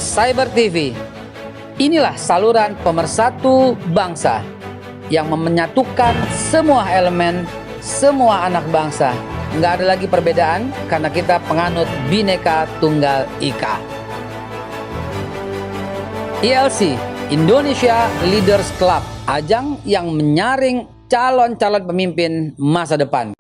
Cyber TV. Inilah saluran pemersatu bangsa yang menyatukan semua elemen, semua anak bangsa. Nggak ada lagi perbedaan karena kita penganut Bhinneka Tunggal Ika. ILC, Indonesia Leaders Club, ajang yang menyaring calon-calon pemimpin masa depan.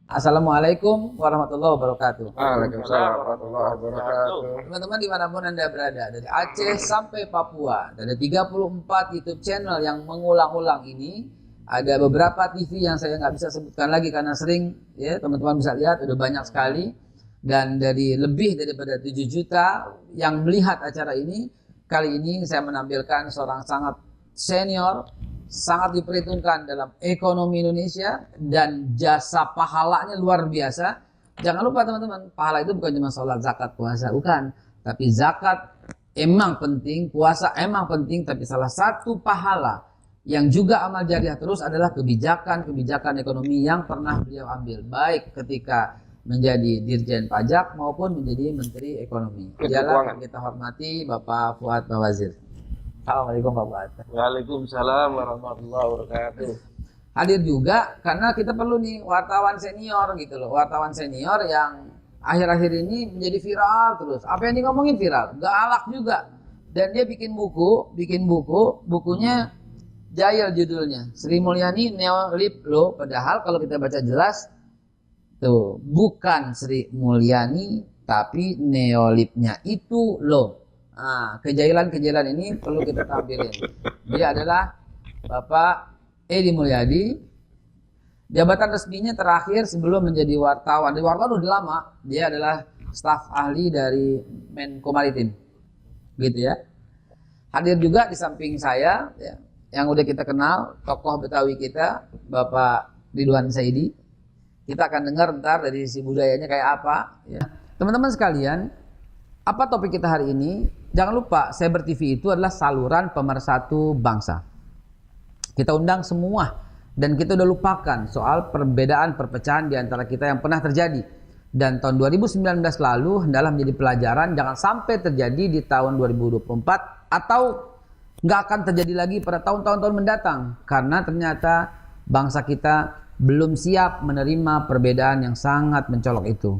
Assalamualaikum warahmatullahi wabarakatuh. Waalaikumsalam warahmatullahi wabarakatuh. Teman-teman dimanapun Anda berada, dari Aceh sampai Papua, ada 34 YouTube channel yang mengulang-ulang ini. Ada beberapa TV yang saya nggak bisa sebutkan lagi karena sering, ya teman-teman bisa lihat, udah banyak sekali. Dan dari lebih daripada 7 juta yang melihat acara ini, kali ini saya menampilkan seorang sangat senior, sangat diperhitungkan dalam ekonomi Indonesia, dan jasa pahalanya luar biasa. Jangan lupa teman-teman, pahala itu bukan cuma sholat, zakat, puasa, bukan. Tapi zakat emang penting, puasa emang penting, tapi salah satu pahala yang juga amal jariah terus adalah kebijakan ekonomi yang pernah beliau ambil, baik ketika menjadi Dirjen Pajak maupun menjadi Menteri Ekonomi. Dialah yang kita hormati Bapak Fuad Bawazir. Assalamualaikum Pak Fuad. Waalaikumsalam warahmatullahi wabarakatuh. Hadir juga karena kita perlu nih wartawan senior gitu loh, wartawan senior yang akhir-akhir ini menjadi viral terus. Apa yang ngomongin viral, galak juga. Dan dia bikin bukunya Jayel judulnya, Sri Mulyani Neolib Lo. Padahal kalau kita baca jelas tuh bukan Sri Mulyani tapi neolibnya itu lo. Nah, kejailan ini perlu kita tampilin. Dia adalah Bapak Edi Mulyadi. Jabatan resminya terakhir sebelum menjadi wartawan. Di wartawan udah lama. Dia adalah staf ahli dari Menko Maritim. Gitu ya. Hadir juga di samping saya ya, yang udah kita kenal, tokoh Betawi kita, Bapak Ridwan Saidi. Kita akan dengar ntar dari sisi budayanya kayak apa ya. Teman-teman sekalian, apa topik kita hari ini? Jangan lupa, Cyber TV itu adalah saluran pemersatu bangsa. Kita undang semua dan kita udah lupakan soal perbedaan perpecahan di antara kita yang pernah terjadi. Dan tahun 2019 lalu hendaklah menjadi pelajaran, jangan sampai terjadi di tahun 2024 atau nggak akan terjadi lagi pada tahun-tahun mendatang. Karena ternyata bangsa kita belum siap menerima perbedaan yang sangat mencolok itu.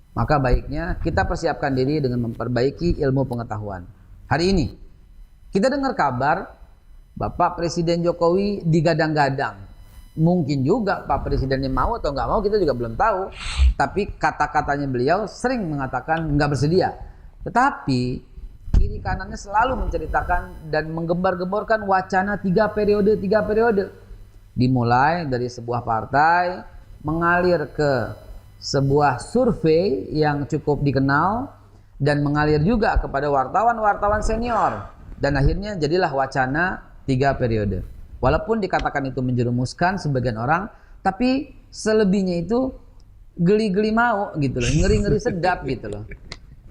Maka baiknya kita persiapkan diri dengan memperbaiki ilmu pengetahuan. Hari ini kita dengar kabar Bapak Presiden Jokowi digadang-gadang. Mungkin juga Pak Presidennya mau atau nggak mau kita juga belum tahu. Tapi kata-katanya beliau sering mengatakan nggak bersedia. Tetapi kiri kanannya selalu menceritakan dan menggembar-gemborkan wacana 3 periode. Dimulai dari sebuah partai, mengalir ke sebuah survei yang cukup dikenal, dan mengalir juga kepada wartawan-wartawan senior, dan akhirnya jadilah wacana 3 periode. Walaupun dikatakan itu menjerumuskan sebagian orang, tapi selebihnya itu geli-geli mau gitu loh, ngeri-ngeri sedap gitu loh.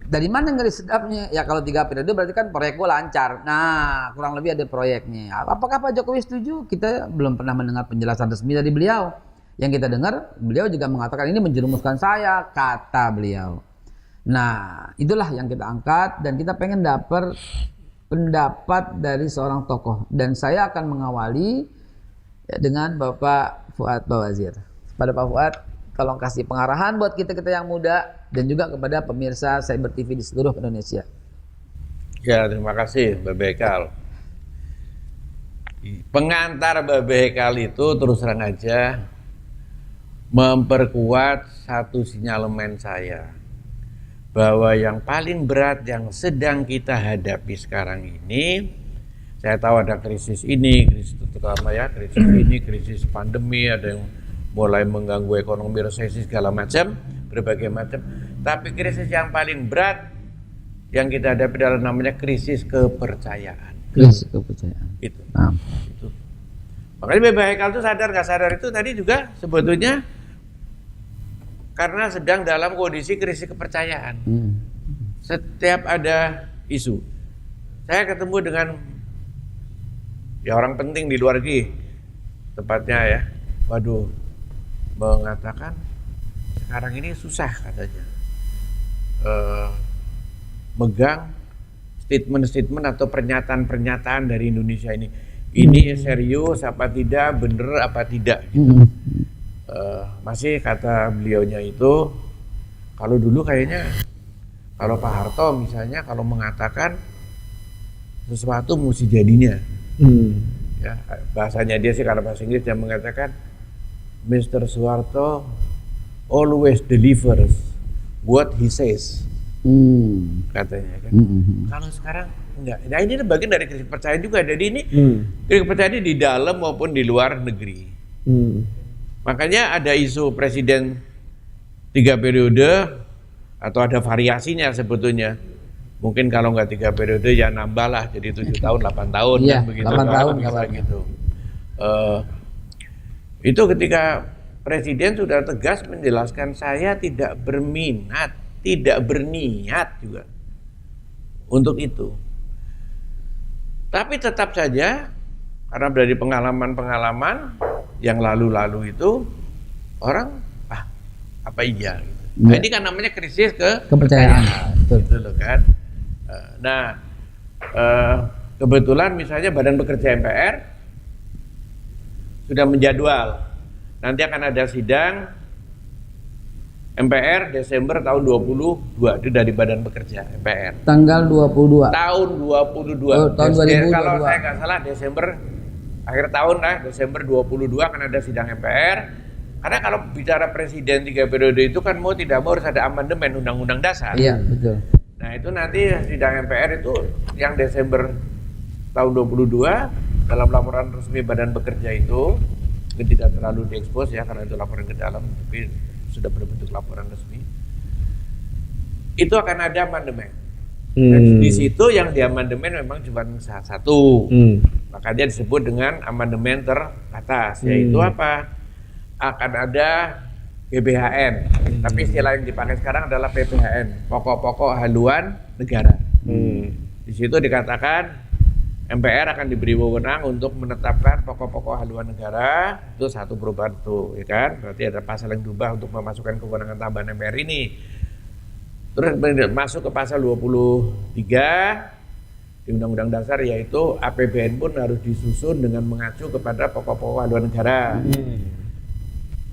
Dari mana ngeri sedapnya? Ya kalau 3 periode berarti kan proyek gua lancar. Nah, kurang lebih ada proyeknya. Apakah Pak Jokowi setuju? Kita belum pernah mendengar penjelasan resmi dari beliau. Yang kita dengar, beliau juga mengatakan ini menjerumuskan saya, kata beliau. Nah, itulah yang kita angkat dan kita pengen dapat pendapat dari seorang tokoh. Dan saya akan mengawali ya, dengan Bapak Fuad Bawazir. Pada Pak Fuad, tolong kasih pengarahan buat kita-kita yang muda dan juga kepada pemirsa Cyber TV di seluruh Indonesia. Ya, terima kasih Mbak Bekal. Pengantar Mbak Bekal itu terus terang aja memperkuat satu sinyalemen saya, bahwa yang paling berat yang sedang kita hadapi sekarang ini, saya tahu ada krisis ini, krisis terutama ya, krisis ini, krisis pandemi, ada yang mulai mengganggu ekonomi, resesi segala macam, berbagai macam. Tapi krisis yang paling berat yang kita hadapi adalah namanya krisis kepercayaan. Krisis kepercayaan. Itu. Makanya Mbak Bekal itu sadar nggak sadar itu tadi juga sebetulnya karena sedang dalam kondisi krisis kepercayaan. Setiap ada isu, saya ketemu dengan ya orang penting di luar negeri, tepatnya ya, waduh, mengatakan sekarang ini susah katanya megang statement-statement atau pernyataan-pernyataan dari Indonesia ini serius apa tidak, bener apa tidak gitu. Masih kata beliaunya itu, kalau dulu kayaknya kalau Pak Harto misalnya kalau mengatakan sesuatu mesti jadinya. Ya, bahasanya dia sih kalau bahasa Inggris yang mengatakan Mr. Soeharto always delivers what he says. Katanya kan. Kalau sekarang enggak. Nah ini bagian dari krisis kepercayaan juga. Jadi ini krisis kepercayaan di dalam maupun di luar negeri. Makanya ada isu presiden 3 periode atau ada variasinya sebetulnya. Mungkin kalau nggak 3 periode ya nambah lah jadi 7 tahun, 8 tahun iya, kan begitu. 8 tahun bisa gitu. Itu ketika presiden sudah tegas menjelaskan saya tidak berminat, tidak berniat juga untuk itu. Tapi tetap saja karena dari pengalaman-pengalaman yang lalu-lalu itu orang apa iya gitu. Nah, ini kan namanya krisis kepercayaan. Gitu loh kan. Nah, kebetulan misalnya Badan Pekerja MPR sudah menjadwal nanti akan ada sidang MPR Desember tahun 22 itu dari Badan Pekerja MPR. Tanggal 22. Tahun 22. Oh, tahun 2022. Kalau saya nggak salah Desember akhir tahun lah, Desember 22 akan ada sidang MPR. Karena kalau bicara presiden 3 periode itu kan mau tidak mau harus ada amandemen Undang-Undang Dasar. Iya, betul. Nah itu nanti sidang MPR itu yang Desember tahun 22 dalam laporan resmi Badan Pekerja itu tidak terlalu diekspos ya karena itu laporan ke dalam tapi sudah berbentuk laporan resmi. Itu akan ada amandemen. Dan di situ yang diamandemen memang cuma satu. Maka dia disebut dengan amandemen teratas yaitu apa? Akan ada GBHN, tapi istilah yang dipakai sekarang adalah PPHN, pokok-pokok haluan negara. Di situ dikatakan MPR akan diberi wewenang untuk menetapkan pokok-pokok haluan negara. Itu satu perubahan itu, ya kan? Berarti ada pasal yang diubah untuk memasukkan kewenangan tambahan MPR ini. Terus masuk ke pasal 23 di Undang-Undang Dasar yaitu APBN pun harus disusun dengan mengacu kepada pokok-pokok haluan negara.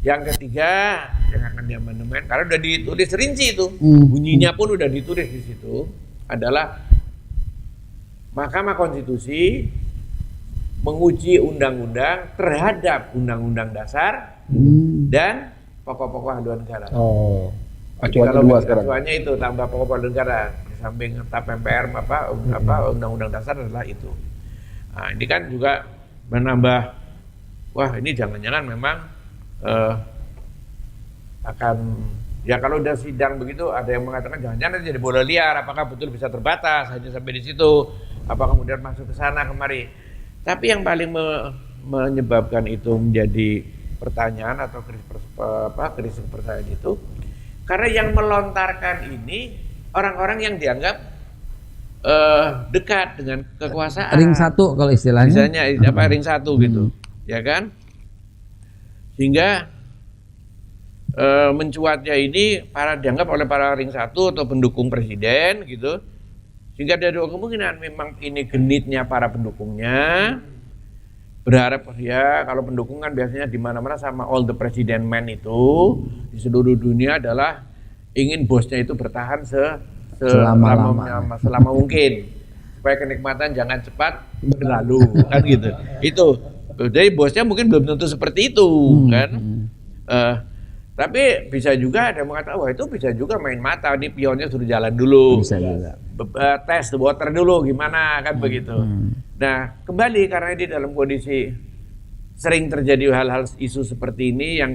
Yang ketiga yang akan diamandemen karena udah ditulis rinci itu, bunyinya pun udah ditulis di situ adalah Mahkamah Konstitusi menguji undang-undang terhadap Undang-Undang Dasar dan pokok-pokok haluan negara. Kalau acuannya itu tambah pokok-pokok haluan negara di samping TAP MPR Undang-Undang Dasar adalah itu. Nah, ini kan juga menambah wah ini jangan-jangan memang akan ya kalau udah sidang begitu ada yang mengatakan jangan-jangan jadi bola liar apakah betul bisa terbatas hanya sampai di situ apa kemudian masuk ke sana kemari tapi yang paling menyebabkan itu menjadi pertanyaan atau krisis kepercayaan itu karena yang melontarkan ini orang-orang yang dianggap dekat dengan kekuasaan ring 1 kalau istilahnya misalnya ring 1 gitu ya kan sehingga mencuatnya ini dianggap oleh para ring 1 atau pendukung presiden gitu sehingga ada dua kemungkinan memang ini genitnya para pendukungnya berharap ya kalau pendukung kan biasanya di mana-mana sama all the president man itu di seluruh dunia adalah ingin bosnya itu bertahan selama mungkin supaya kenikmatan jangan cepat berlalu kan gitu itu jadi bosnya mungkin belum tentu seperti itu kan tapi bisa juga ada yang mengatakan wah itu bisa juga main mata nih pionnya suruh jalan dulu bisa juga tes the water dulu gimana kan begitu nah kembali karena di dalam kondisi sering terjadi hal-hal isu seperti ini yang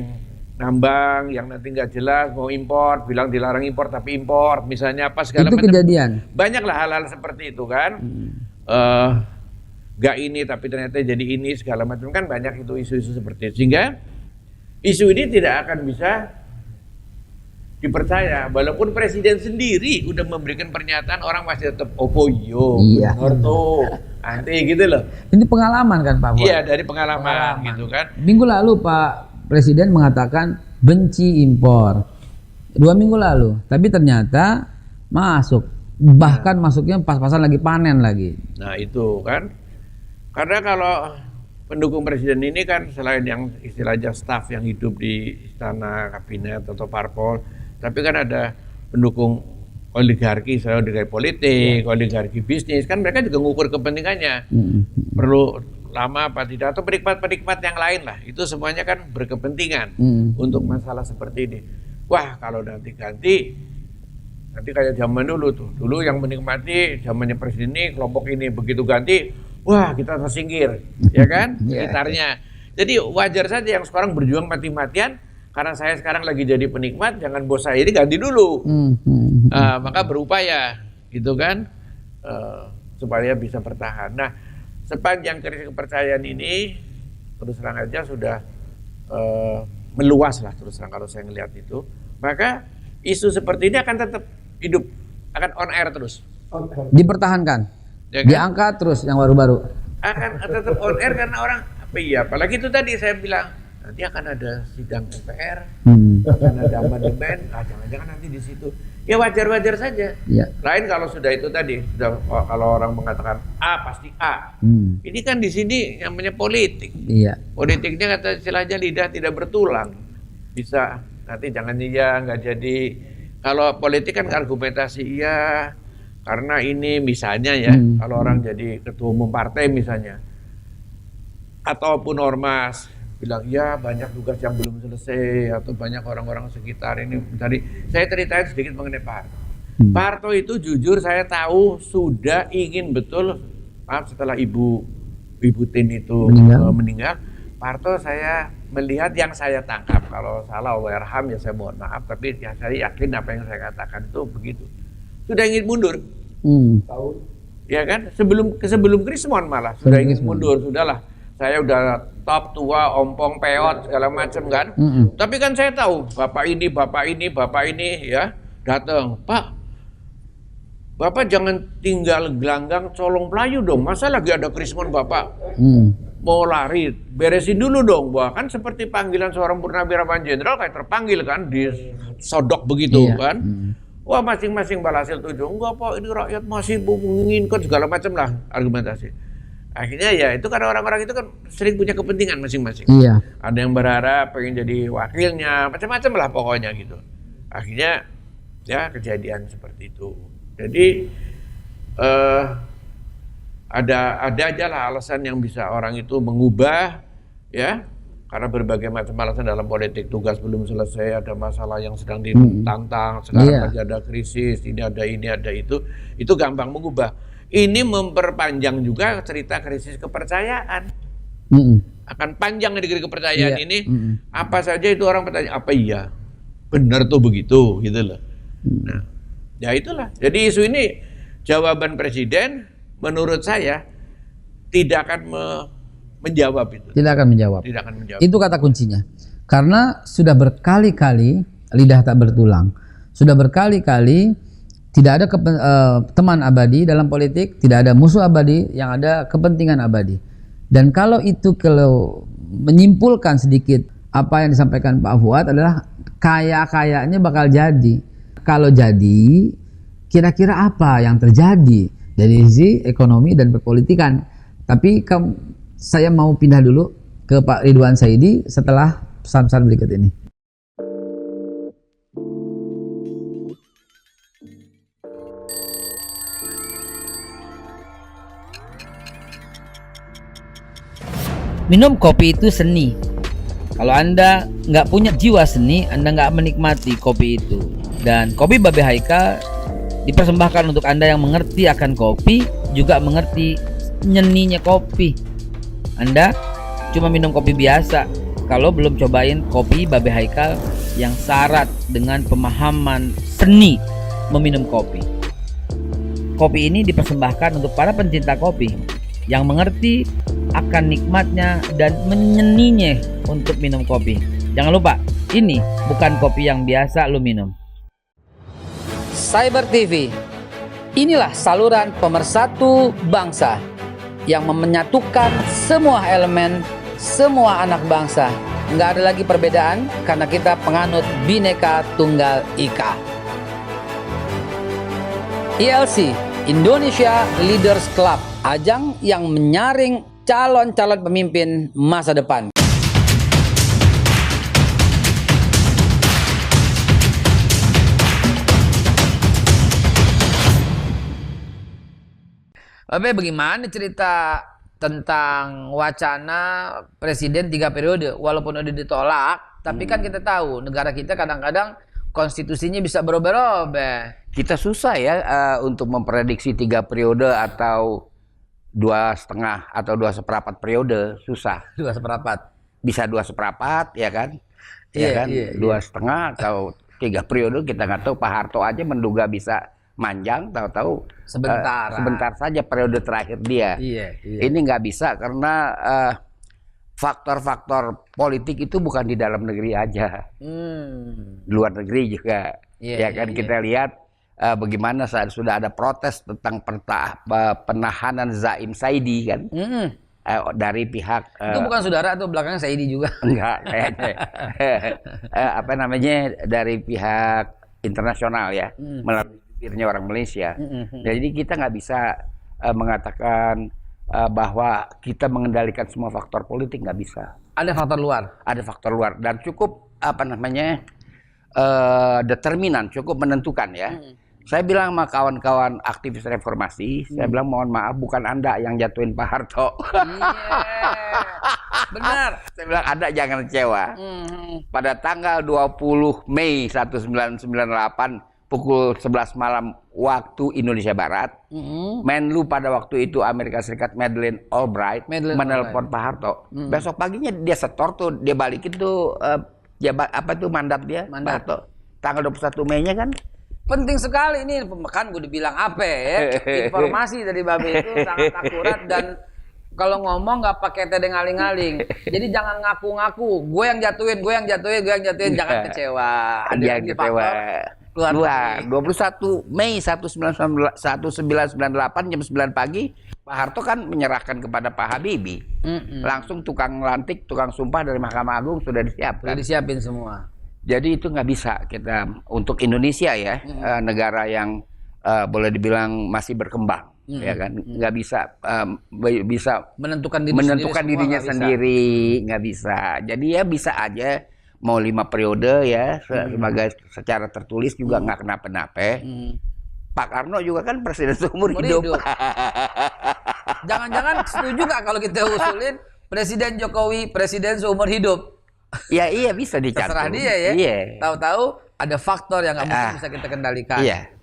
ngambang yang nanti nggak jelas mau impor bilang dilarang impor tapi impor misalnya apa segala itu macam kejadian banyaklah hal-hal seperti itu kan nggak ini tapi ternyata jadi ini segala macam kan banyak itu isu-isu seperti itu sehingga isu ini tidak akan bisa dipercaya. Walaupun presiden sendiri udah memberikan pernyataan, orang masih tetap opo yo, Iya. bener tuh, nanti gitu loh. Ini pengalaman kan Pak Fuad? Iya, dari pengalaman gitu kan. Minggu lalu Pak Presiden mengatakan benci impor. 2 minggu lalu, tapi ternyata masuk. Bahkan masuknya pas-pasan lagi panen lagi. Nah itu kan, karena kalau pendukung presiden ini kan selain yang istilahnya staf yang hidup di istana kabinet atau parpol, tapi kan ada pendukung oligarki, saya oligarki politik, oligarki bisnis, kan mereka juga ngukur kepentingannya. Perlu lama apa tidak, atau penikmat-penikmat yang lain lah, itu semuanya kan berkepentingan untuk masalah seperti ini. Wah kalau nanti ganti, nanti kayak zaman dulu tuh, dulu yang menikmati zamannya presiden ini, kelompok ini, begitu ganti, wah kita tersingkir, ya kan, sekitarnya. Jadi wajar saja yang sekarang berjuang mati-matian, karena saya sekarang lagi jadi penikmat, jangan bos saya ini ganti dulu. Maka berupaya, gitu kan, supaya bisa bertahan. Nah, sepanjang krisis kepercayaan ini, terus terang aja sudah meluas lah terus terang kalau saya ngelihat itu, maka isu seperti ini akan tetap hidup, akan on air terus. Dipertahankan, Ya kan? diangkat terus yang baru-baru. Akan tetap on air karena orang apa iya, apalagi itu tadi saya bilang nanti akan ada sidang MPR, akan ada amandemen, jangan-jangan nanti di situ. Ya wajar-wajar saja. Ya. Lain kalau sudah itu tadi, sudah kalau orang mengatakan A pasti A. Ini kan di sini yang namanya politik. Iya. Politiknya kata istilahnya lidah tidak bertulang. Bisa nanti jangan iya nggak jadi. Kalau politik kan argumentasi iya karena ini misalnya ya, kalau orang jadi ketua umum partai misalnya, ataupun ormas bilang ya banyak tugas yang belum selesai atau banyak orang-orang sekitar ini. Tadi saya ceritain sedikit mengenai Pak Harto. Pak Harto itu jujur saya tahu sudah ingin betul, maaf setelah Ibu Tin itu meninggal, Pak Harto saya melihat yang saya tangkap, kalau salah Allahyarham ya saya mohon maaf, tapi ya saya yakin apa yang saya katakan itu begitu. Sudah ingin mundur. Ya kan? Sebelum Krismon malah sudah ingin mundur, sudahlah. Saya udah top tua, ompong, peot, segala macam kan. Tapi kan saya tahu bapak ini ya datang, Pak. Bapak jangan tinggal gelanggang colong pelayu dong. Masa lagi ada Krismon Bapak mau lari, beresin dulu dong. Wah, kan seperti panggilan seorang purnawirawan jenderal kayak terpanggil kan, disodok begitu kan. Wah, masing-masing berhasil tujuh. Enggak Pak, ini rakyat masih menginginkan segala macam lah argumentasi. Akhirnya ya itu karena orang-orang itu kan sering punya kepentingan masing-masing. Iya. Ada yang berharap pengen jadi wakilnya, macam-macam lah pokoknya gitu. Akhirnya ya kejadian seperti itu. Jadi ada aja lah alasan yang bisa orang itu mengubah ya, karena berbagai macam alasan dalam politik, tugas belum selesai, ada masalah yang sedang ditantang, sekarang ada krisis, ini ada itu gampang mengubah. Ini memperpanjang juga cerita krisis kepercayaan. Akan panjang negeri kepercayaan ini. Apa saja itu orang bertanya, apa iya benar tuh begitu gitu loh. Nah, ya itulah. Jadi isu ini jawaban presiden menurut saya tidak akan menjawab itu. Tidak akan menjawab. Itu kata kuncinya. Karena sudah berkali-kali lidah tak bertulang. Sudah berkali-kali tidak ada teman abadi dalam politik, tidak ada musuh abadi, yang ada kepentingan abadi. Dan kalau menyimpulkan sedikit apa yang disampaikan Pak Fuad adalah kayaknya bakal jadi. Kalau jadi, kira-kira apa yang terjadi dari sisi ekonomi dan perpolitikan. Tapi saya mau pindah dulu ke Pak Ridwan Saidi setelah pesan-pesan berikut ini. Minum kopi itu seni. Kalau Anda nggak punya jiwa seni, Anda nggak menikmati kopi itu. Dan kopi Babe Haikal dipersembahkan untuk Anda yang mengerti akan kopi, juga mengerti nyeninya kopi. Anda cuma minum kopi biasa kalau belum cobain kopi Babe Haikal yang syarat dengan pemahaman seni meminum kopi. Kopi ini dipersembahkan untuk para pencinta kopi yang mengerti akan nikmatnya dan menyeninya untuk minum kopi. Jangan lupa, ini bukan kopi yang biasa lu minum. Cyber TV. Inilah saluran pemersatu bangsa yang menyatukan semua elemen, semua anak bangsa. Nggak ada lagi perbedaan karena kita penganut Bhinneka Tunggal Ika. ILC, Indonesia Leaders Club, ajang yang menyaring calon-calon pemimpin masa depan. Babe, bagaimana cerita tentang wacana presiden 3 periode? Walaupun udah ditolak, tapi kan kita tahu negara kita kadang-kadang konstitusinya bisa berubah-ubah. Kita susah ya untuk memprediksi 3 periode atau 2,5 atau 2 seperempat periode, susah. 2 seperempat. Bisa 2 seperempat ya kan? Iya, Ya kan? iya, 2,5 atau 3 periode kita nggak tahu. Pak Harto aja menduga bisa manjang, tahu-tahu sebentar saja periode terakhir dia. Iya. Ini nggak bisa karena faktor-faktor politik itu bukan di dalam negeri aja, luar negeri juga. Ya kan kita lihat bagaimana saat sudah ada protes tentang penahanan Zaim Saidi kan, dari pihak itu bukan saudara tuh, belakangnya Saidi juga. Enggak kayaknya. Apa namanya, dari pihak internasional ya, melalui bibirnya orang Malaysia. Jadi kita nggak bisa mengatakan bahwa kita mengendalikan semua faktor politik, nggak bisa. Ada faktor luar. Ada faktor luar dan cukup apa namanya determinan, cukup menentukan ya. Saya bilang sama kawan-kawan aktivis reformasi, saya bilang mohon maaf, bukan Anda yang jatuhin Pak Harto. Benar. Saya bilang Anda jangan kecewa. Pada tanggal 20 Mei 1998 pukul 11 malam waktu Indonesia Barat, Menlu pada waktu itu Amerika Serikat Madeleine Albright menelpon Pak Harto. Besok paginya dia setor tuh, dia balikin tuh mandat dia, Pak Harto. Tanggal 21 Mei-nya kan. Penting sekali ini, kan gue dibilang apa ya, informasi dari Babe itu sangat akurat dan kalau ngomong nggak pakai tedeng aling-aling. Jadi jangan ngaku-ngaku, gue yang jatuhin, jangan kecewa. Ada Jangan lagi kecewa. Keluar. 21 Mei 1998 jam 9 pagi, Pak Harto kan menyerahkan kepada Pak Habibie. Langsung tukang lantik, tukang sumpah dari Mahkamah Agung sudah disiapkan. Udah disiapin semua. Jadi itu nggak bisa kita untuk Indonesia ya, negara yang boleh dibilang masih berkembang, ya kan, nggak bisa Menentukan dirinya sendiri, nggak bisa. Jadi ya bisa aja mau 5 periode ya, sebagai secara tertulis juga nggak kenapa-napa. Pak Karno juga kan presiden seumur hidup. Jangan-jangan setuju nggak kalau kita usulin Presiden Jokowi presiden seumur hidup? Ya iya, bisa dicatat. Terserah dia ya. Iya. Tahu-tahu ada faktor yang nggak mungkin bisa kita kendalikan. Iya.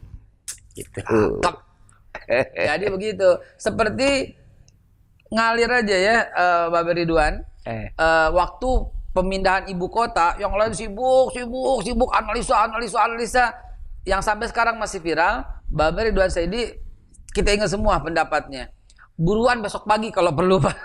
Gitu. Jadi begitu. Seperti ngalir aja ya, Babe Ridwan. Waktu pemindahan ibu kota, yang lain sibuk analisa. Yang sampai sekarang masih viral, Babe Ridwan Saidi, kita ingat semua pendapatnya. Buruan besok pagi kalau perlu, Pak.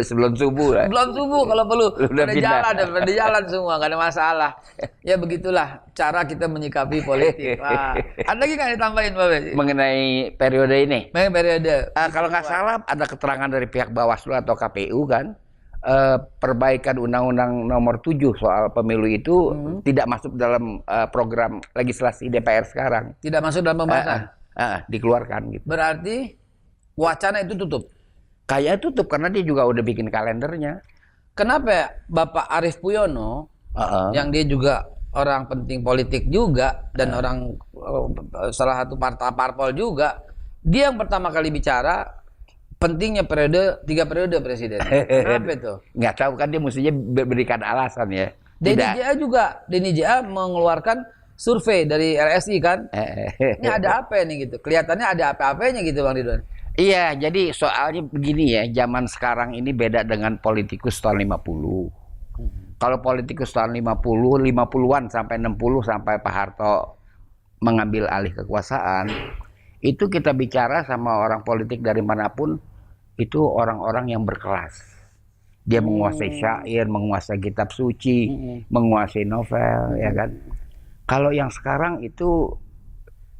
Sebelum subuh lah. Belum subuh kalau perlu. Udah Udah jalan semua, nggak ada masalah. Ya begitulah cara kita menyikapi politik. Wah. Ada lagi nggak ditambahin, Babe? Mengenai periode ini. Periode. Kalau nggak salah ada keterangan dari pihak Bawaslu atau KPU kan, perbaikan Undang-Undang Nomor 7 soal pemilu itu tidak masuk dalam program legislasi DPR sekarang. Tidak masuk dalam pembahasan. Dikeluarkan gitu. Berarti wacana itu tutup. Kayaknya tutup karena dia juga udah bikin kalendernya. Kenapa Bapak Arief Puyono, yang dia juga orang penting politik juga dan orang salah satu parpol juga, dia yang pertama kali bicara pentingnya 3 periode presiden. Kenapa itu? Nggak tahu kan, dia mestinya berikan alasan ya. Denny JA mengeluarkan survei dari LSI kan. Ini ada apa ini gitu? Kelihatannya ada apa-apanya gitu, Bang Ridwan. Iya, jadi soalnya begini ya, zaman sekarang ini beda dengan politikus tahun 50. Kalau politikus tahun 50-an sampai 60 sampai Pak Harto mengambil alih kekuasaan, itu kita bicara sama orang politik dari manapun, itu orang-orang yang berkelas. Dia menguasai syair, menguasai kitab suci, menguasai novel, ya kan. Kalau yang sekarang itu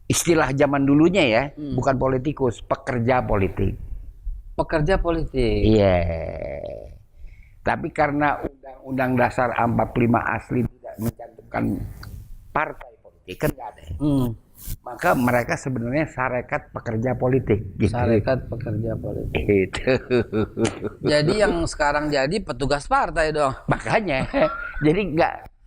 istilah zaman dulunya ya, bukan politikus, pekerja politik. Pekerja politik. Iya. Tapi karena Undang-Undang Dasar 45 asli tidak mencantumkan partai politik, kan nggak ada. Maka mereka sebenarnya sarekat pekerja politik. Gitu. Sarekat pekerja politik. Gitu. Jadi yang sekarang jadi petugas partai dong. Makanya, jadi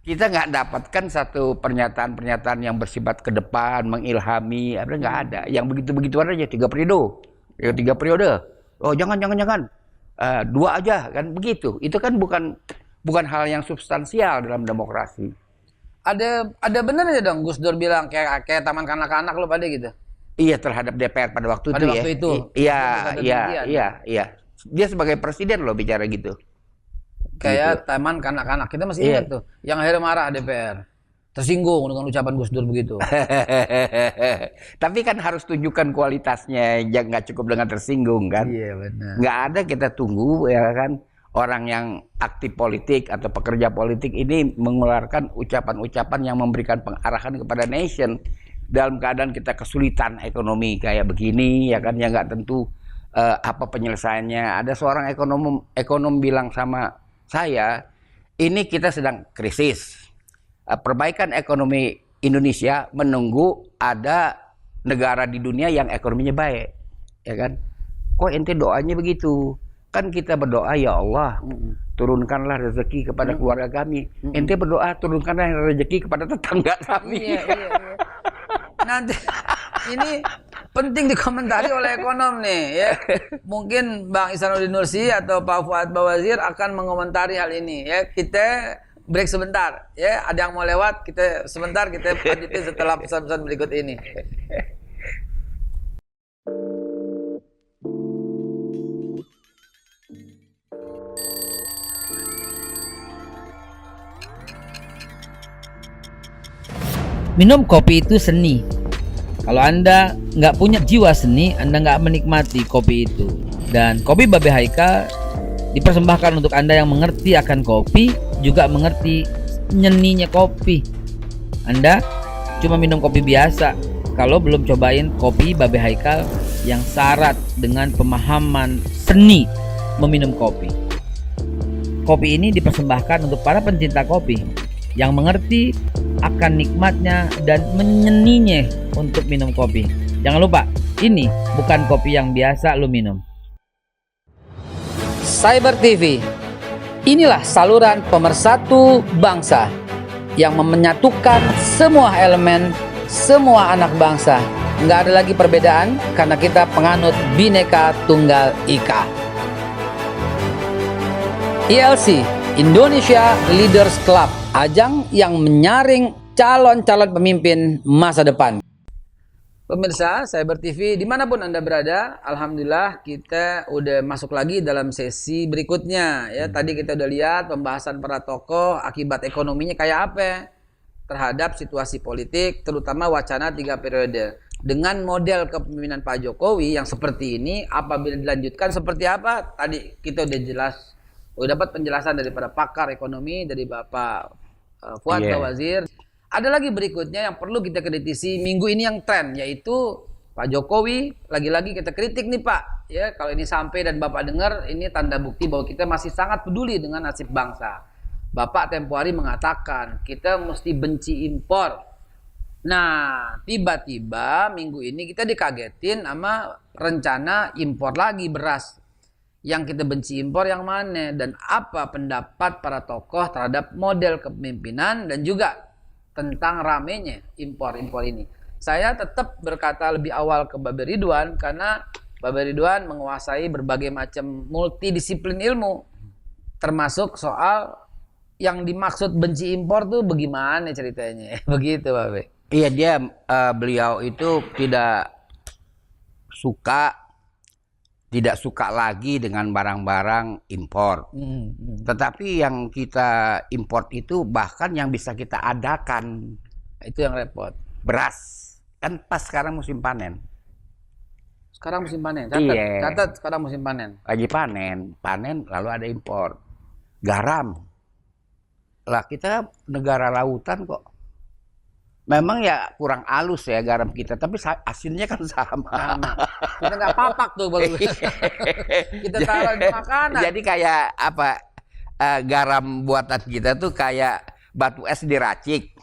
kita nggak dapatkan satu pernyataan-pernyataan yang bersifat ke depan, mengilhami, apa nggak ada. Yang begitu-begituan aja 3 periode, ya 3 periode. Oh jangan. 2 aja kan begitu. Itu kan bukan hal yang substansial dalam demokrasi. Ada benernya dong Gus Dur bilang kayak taman kanak-kanak lo pada gitu. Iya terhadap DPR pada waktu Pada itu waktu ya. itu. Iya. Dia sebagai presiden loh bicara gitu. Kayak taman kanak-kanak. Kita masih ingat tuh. Yang akhirnya marah DPR. Tersinggung dengan ucapan Gus Dur begitu. Tapi kan harus tunjukkan kualitasnya, jangan nggak cukup dengan tersinggung kan. Iya benar. Nggak ada kita tunggu ya kan orang yang aktif politik atau pekerja politik ini mengeluarkan ucapan-ucapan yang memberikan pengarahan kepada nation dalam keadaan kita kesulitan ekonomi kayak begini ya kan, yang nggak tentu apa penyelesaiannya. Ada seorang ekonom bilang sama saya, ini kita sedang krisis. Perbaikan ekonomi Indonesia menunggu ada negara di dunia yang ekonominya baik, ya kan? Kok ente doanya begitu? Kan kita berdoa, ya Allah, turunkanlah rezeki kepada keluarga kami. Ente berdoa, turunkanlah rezeki kepada tetangga kami. Iya. Nanti ini penting dikomentari oleh ekonom nih ya. Mungkin Bang Ihsanuddin Nursi atau Pak Fuad Bawazir akan mengomentari hal ini ya. Kita break sebentar ya. Ada yang mau lewat, kita sebentar, kita lanjutin setelah pesan-pesan berikut ini. Minum kopi itu seni. Kalau Anda nggak punya jiwa seni, Anda nggak menikmati kopi itu. Dan kopi Babe Haikal dipersembahkan untuk Anda yang mengerti akan kopi, juga mengerti nyeninya kopi. Anda cuma minum kopi biasa kalau belum cobain kopi Babe Haikal yang syarat dengan pemahaman seni meminum kopi. Kopi ini dipersembahkan untuk para pencinta kopi yang mengerti akan nikmatnya dan menyeninya untuk minum kopi. Jangan lupa, ini bukan kopi yang biasa lu minum. Cyber TV. Inilah saluran pemersatu bangsa yang menyatukan semua elemen, semua anak bangsa. Nggak ada lagi perbedaan karena kita penganut Bhinneka Tunggal Ika. ILC, Indonesia Leaders Club, ajang yang menyaring calon-calon pemimpin masa depan. Pemirsa Cyber TV, dimanapun Anda berada, alhamdulillah kita udah masuk lagi dalam sesi berikutnya. Ya, tadi kita udah lihat pembahasan para tokoh, akibat ekonominya kayak apa terhadap situasi politik, terutama wacana 3 periode. Dengan model kepemimpinan Pak Jokowi yang seperti ini, apabila dilanjutkan seperti apa? Tadi kita udah jelas, udah dapat penjelasan daripada pakar ekonomi, dari Bapak Fuad Bawazir. Ada lagi berikutnya yang perlu kita kritisi minggu ini yang tren, yaitu Pak Jokowi. Lagi-lagi kita kritik nih Pak, ya kalau ini sampai dan Bapak dengar, ini tanda bukti bahwa kita masih sangat peduli dengan nasib bangsa. Bapak tempo hari mengatakan kita mesti benci impor. Nah, tiba-tiba minggu ini kita dikagetin sama rencana impor lagi beras. Yang kita benci impor yang mana, dan apa pendapat para tokoh terhadap model kepemimpinan dan juga tentang ramenya impor-impor ini. Saya tetap berkata lebih awal ke Babe Ridwan karena Babe Ridwan menguasai berbagai macam multidisiplin ilmu, termasuk soal yang dimaksud benci impor tuh bagaimana ceritanya. Begitu Babe. Iya, beliau itu tidak suka lagi dengan barang-barang impor. Tetapi yang kita import itu bahkan yang bisa kita adakan. Itu yang repot. Beras. Kan pas sekarang musim panen. Sekarang musim panen. Iya. Catat sekarang musim panen. Lagi panen lalu ada impor. Garam. Lah kita negara lautan kok. Memang ya kurang halus ya garam kita, tapi hasilnya kan sama. Kita nggak papak tuh baru. Kita taruh di makanan. Jadi kayak apa, garam buatan kita tuh kayak batu es diracik.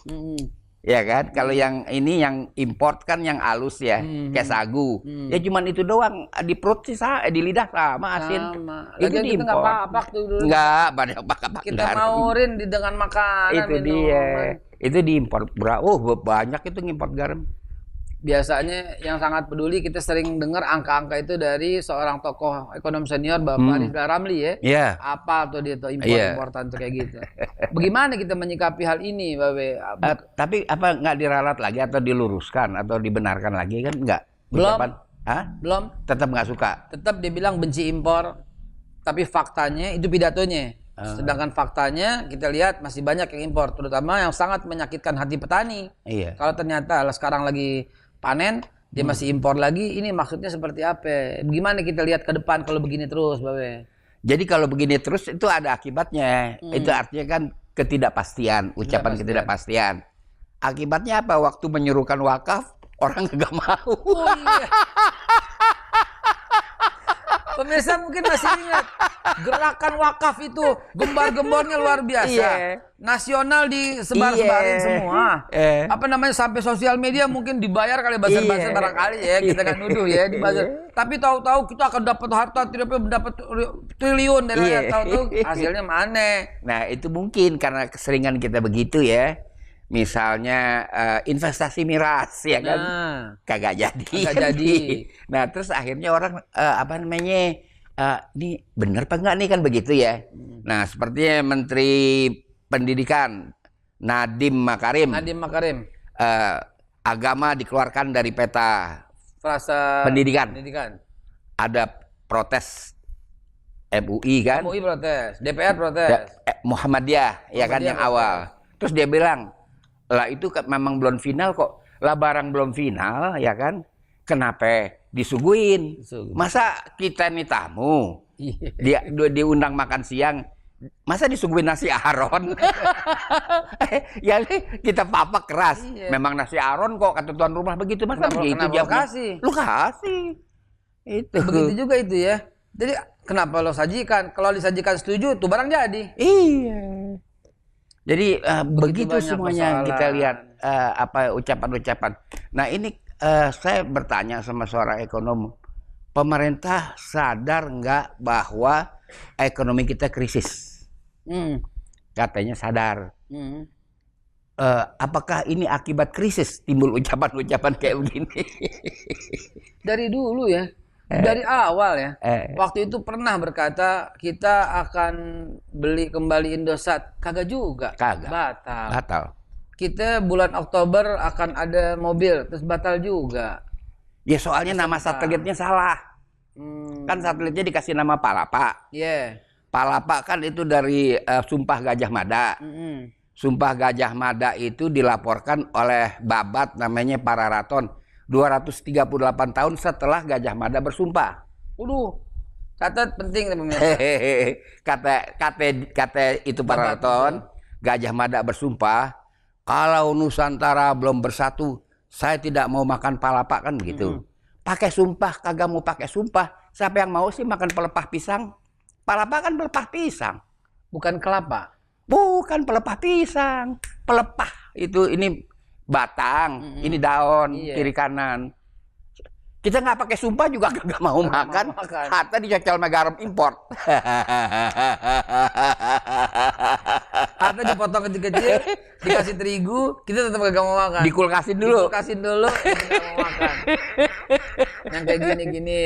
Ya kan, kalau yang ini yang import kan yang halus ya, kayak sagu. Ya cuman itu doang, di perut sih di lidah sama asin. Itu Lagian kita nggak papak tuh dulu. Nggak, banyak papak. Kita maurin dengan makanan. Itu dia, itu diimpor. Banyak itu ngimpor garam. Biasanya yang sangat peduli, kita sering dengar angka-angka itu dari seorang tokoh ekonom senior, Bapak Rizal Ramli ya. Iya. Apa tuh dia tuh impor-importan tuh kayak gitu. Bagaimana kita menyikapi hal ini, Babe? Tapi apa nggak diralat lagi atau diluruskan atau dibenarkan lagi kan nggak? Belum. Hah? Belum. Tetap nggak suka. Tetap dia bilang benci impor, tapi faktanya itu pidatonya. Sedangkan faktanya kita lihat masih banyak yang impor, terutama yang sangat menyakitkan hati petani. Iya. Kalau ternyata sekarang lagi panen, dia masih impor lagi, ini maksudnya seperti apa? Gimana kita lihat ke depan kalau begini terus, Babe? Jadi kalau begini terus itu ada akibatnya. Itu artinya kan ketidakpastian, ucapan ketidakpastian. Akibatnya apa? Waktu menyuruhkan wakaf, orang nggak mau. Oh iya. Pemirsa mungkin masih ingat gerakan wakaf itu gembar-gembornya luar biasa. Iya. Nasional disebar-sebarin semua. Apa namanya, sampai sosial media mungkin dibayar kali buzzer-buzzer barangkali ya, kita kan nuduh ya di buzzer. Tapi tahu-tahu kita akan dapat harta dapat triliun dari rakyat, tahu-tahu hasilnya mana. Nah, itu mungkin karena keseringan kita begitu ya. Misalnya investasi miras ya kan, kagak jadi. Nah terus akhirnya orang apa namanya, ini bener apa enggak nih kan begitu ya. Nah sepertinya Menteri Pendidikan Nadiem Makarim, agama dikeluarkan dari peta frasa pendidikan. Ada protes MUI kan, MUI protes, DPR protes, Muhammadiyah ya kan yang awal. Terus dia bilang, lah itu memang belum final kok. Lah barang belum final ya kan, kenapa disuguhin? Masa kita nih tamu dia diundang makan siang, masa disuguhin nasi Aron? Ya kita papak keras. Memang nasi Aron kok, kata tuan rumah begitu. Masa begitu jawabnya? Lu kasih. Itu begitu juga itu ya. Jadi kenapa lo sajikan? Kalau disajikan setuju tuh barang jadi. Iya. Jadi begitu semuanya persoalan. kita lihat apa ucapan-ucapan. Nah ini saya bertanya sama seorang ekonom, pemerintah sadar nggak bahwa ekonomi kita krisis? Katanya sadar. Apakah ini akibat krisis timbul ucapan-ucapan kayak begini? Dari dulu ya. Dari awal ya, waktu itu pernah berkata kita akan beli kembali Indosat, kagak juga, batal. Kita bulan Oktober akan ada mobil, terus batal juga. Ya soalnya nama satelitnya salah, kan satelitnya dikasih nama Palapa. Palapa kan itu dari Sumpah Gajah Mada. Sumpah Gajah Mada itu dilaporkan oleh Babat namanya Pararaton. 238 tahun setelah Gajah Mada bersumpah. Catat penting pemirsa. Kata itu Pararaton, Gajah Mada bersumpah, kalau Nusantara belum bersatu, saya tidak mau makan palapa kan begitu. Pakai sumpah, kagak mau pakai sumpah. Siapa yang mau sih makan pelepah pisang? Palapa kan pelepah pisang, bukan kelapa. Bukan pelepah pisang, pelepah itu ini batang, ini daun, kiri kanan. Kita nggak pakai sumpah juga nggak mau makan. Hatta dicocol sama garam import. Hatta dipotong kecil-kecil, dikasih terigu, kita tetap nggak mau makan. Dikulkasin dulu. Dikulkasin dulu, kita nggak mau makan. Yang kayak gini-gini,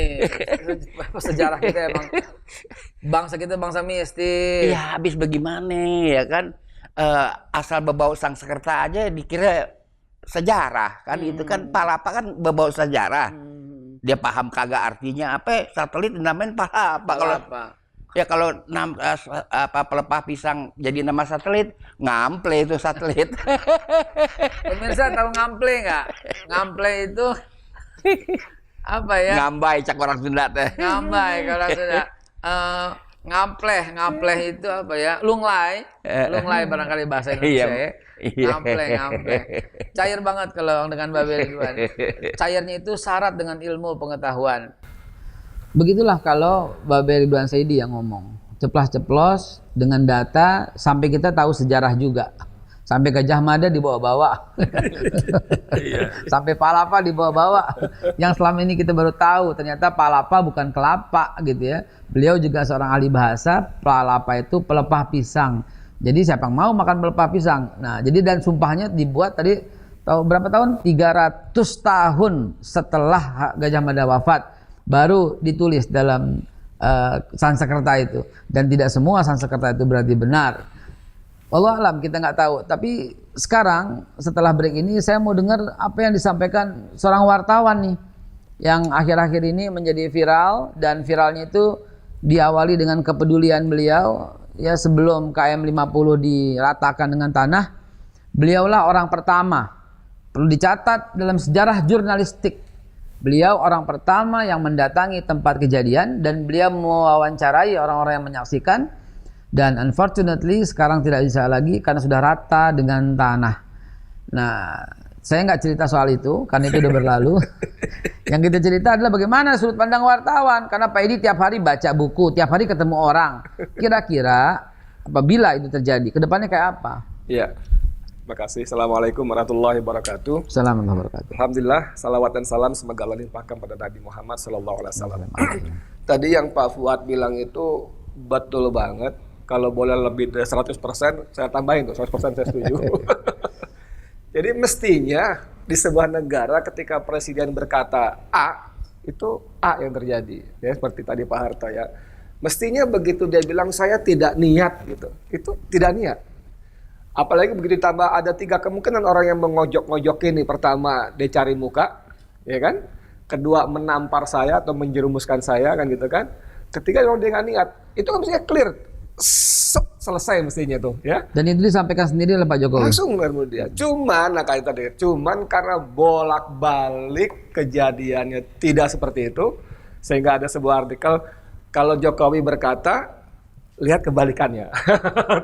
sejarah kita emang bangsa kita bangsa mistis. Ya habis bagaimana ya kan? Asal berbau sang sekerta aja dikira sejarah kan, itu kan palapa kan berbau sejarah. Dia paham kagak artinya apa satelit namain palapa. Kalau pelepah pisang jadi nama satelit, ngample itu satelit. Pemirsa tahu ngample nggak? Ngample itu apa ya? Ngambai cak orang Sunda teh. Ngambai kalau sudah Ngampleh itu apa ya? Lunglai barangkali bahasa Indonesia ya. Ngampleh. Cair banget kalau dengan Babe Ridwan. Cairnya itu syarat dengan ilmu pengetahuan. Begitulah kalau Babe Ridwan Saidi yang ngomong. Ceplas-ceplos dengan data sampai kita tahu sejarah juga. Sampai Gajah Mada dibawa-bawa. Sampai palapa dibawa-bawa. Yang selama ini kita baru tahu ternyata palapa bukan kelapa gitu ya. Beliau juga seorang ahli bahasa, palapa itu pelepah pisang. Jadi siapa yang mau makan pelepah pisang? Nah, jadi dan sumpahnya dibuat tadi tahu berapa tahun? 300 tahun setelah Gajah Mada wafat baru ditulis dalam Sanskerta itu. Dan tidak semua Sanskerta itu berarti benar. Allah alam, kita nggak tahu. Tapi sekarang setelah break ini saya mau dengar apa yang disampaikan seorang wartawan nih yang akhir-akhir ini menjadi viral, dan viralnya itu diawali dengan kepedulian beliau ya sebelum KM 50 diratakan dengan tanah. Beliaulah orang pertama, perlu dicatat dalam sejarah jurnalistik, beliau orang pertama yang mendatangi tempat kejadian dan beliau mewawancarai orang-orang yang menyaksikan. Dan unfortunately sekarang tidak bisa lagi karena sudah rata dengan tanah. Nah, saya nggak cerita soal itu karena itu udah berlalu. Yang kita cerita adalah bagaimana sudut pandang wartawan. Karena Pak Edi tiap hari baca buku, tiap hari ketemu orang. Kira-kira apabila itu terjadi, kedepannya kayak apa? Iya, terima kasih. Assalamualaikum warahmatullahi wabarakatuh. Assalamualaikum warahmatullahi wabarakatuh. Alhamdulillah, salawat dan salam semoga Allah limpahkan pada Nabi Muhammad SAW. Tadi yang Pak Fuad bilang itu betul banget. Kalau boleh lebih dari 100%, saya tambahin tuh, 100% saya setuju. Jadi mestinya di sebuah negara ketika presiden berkata A, itu A yang terjadi. Ya, seperti tadi Pak Harto ya. Mestinya begitu dia bilang saya tidak niat gitu, itu tidak niat. Apalagi begitu ditambah ada 3 kemungkinan orang yang mengojok-ngojok ini. Pertama, dia cari muka, ya kan? Kedua, menampar saya atau menjerumuskan saya kan gitu kan. Ketiga, kalau dia nggak niat, itu kan mestinya clear. Selesai mestinya tuh ya. Dan itu disampaikan sendiri oleh Pak Jokowi. Langsung kemudian. Cuman karena bolak-balik kejadiannya tidak seperti itu, sehingga ada sebuah artikel kalau Jokowi berkata lihat kebalikannya.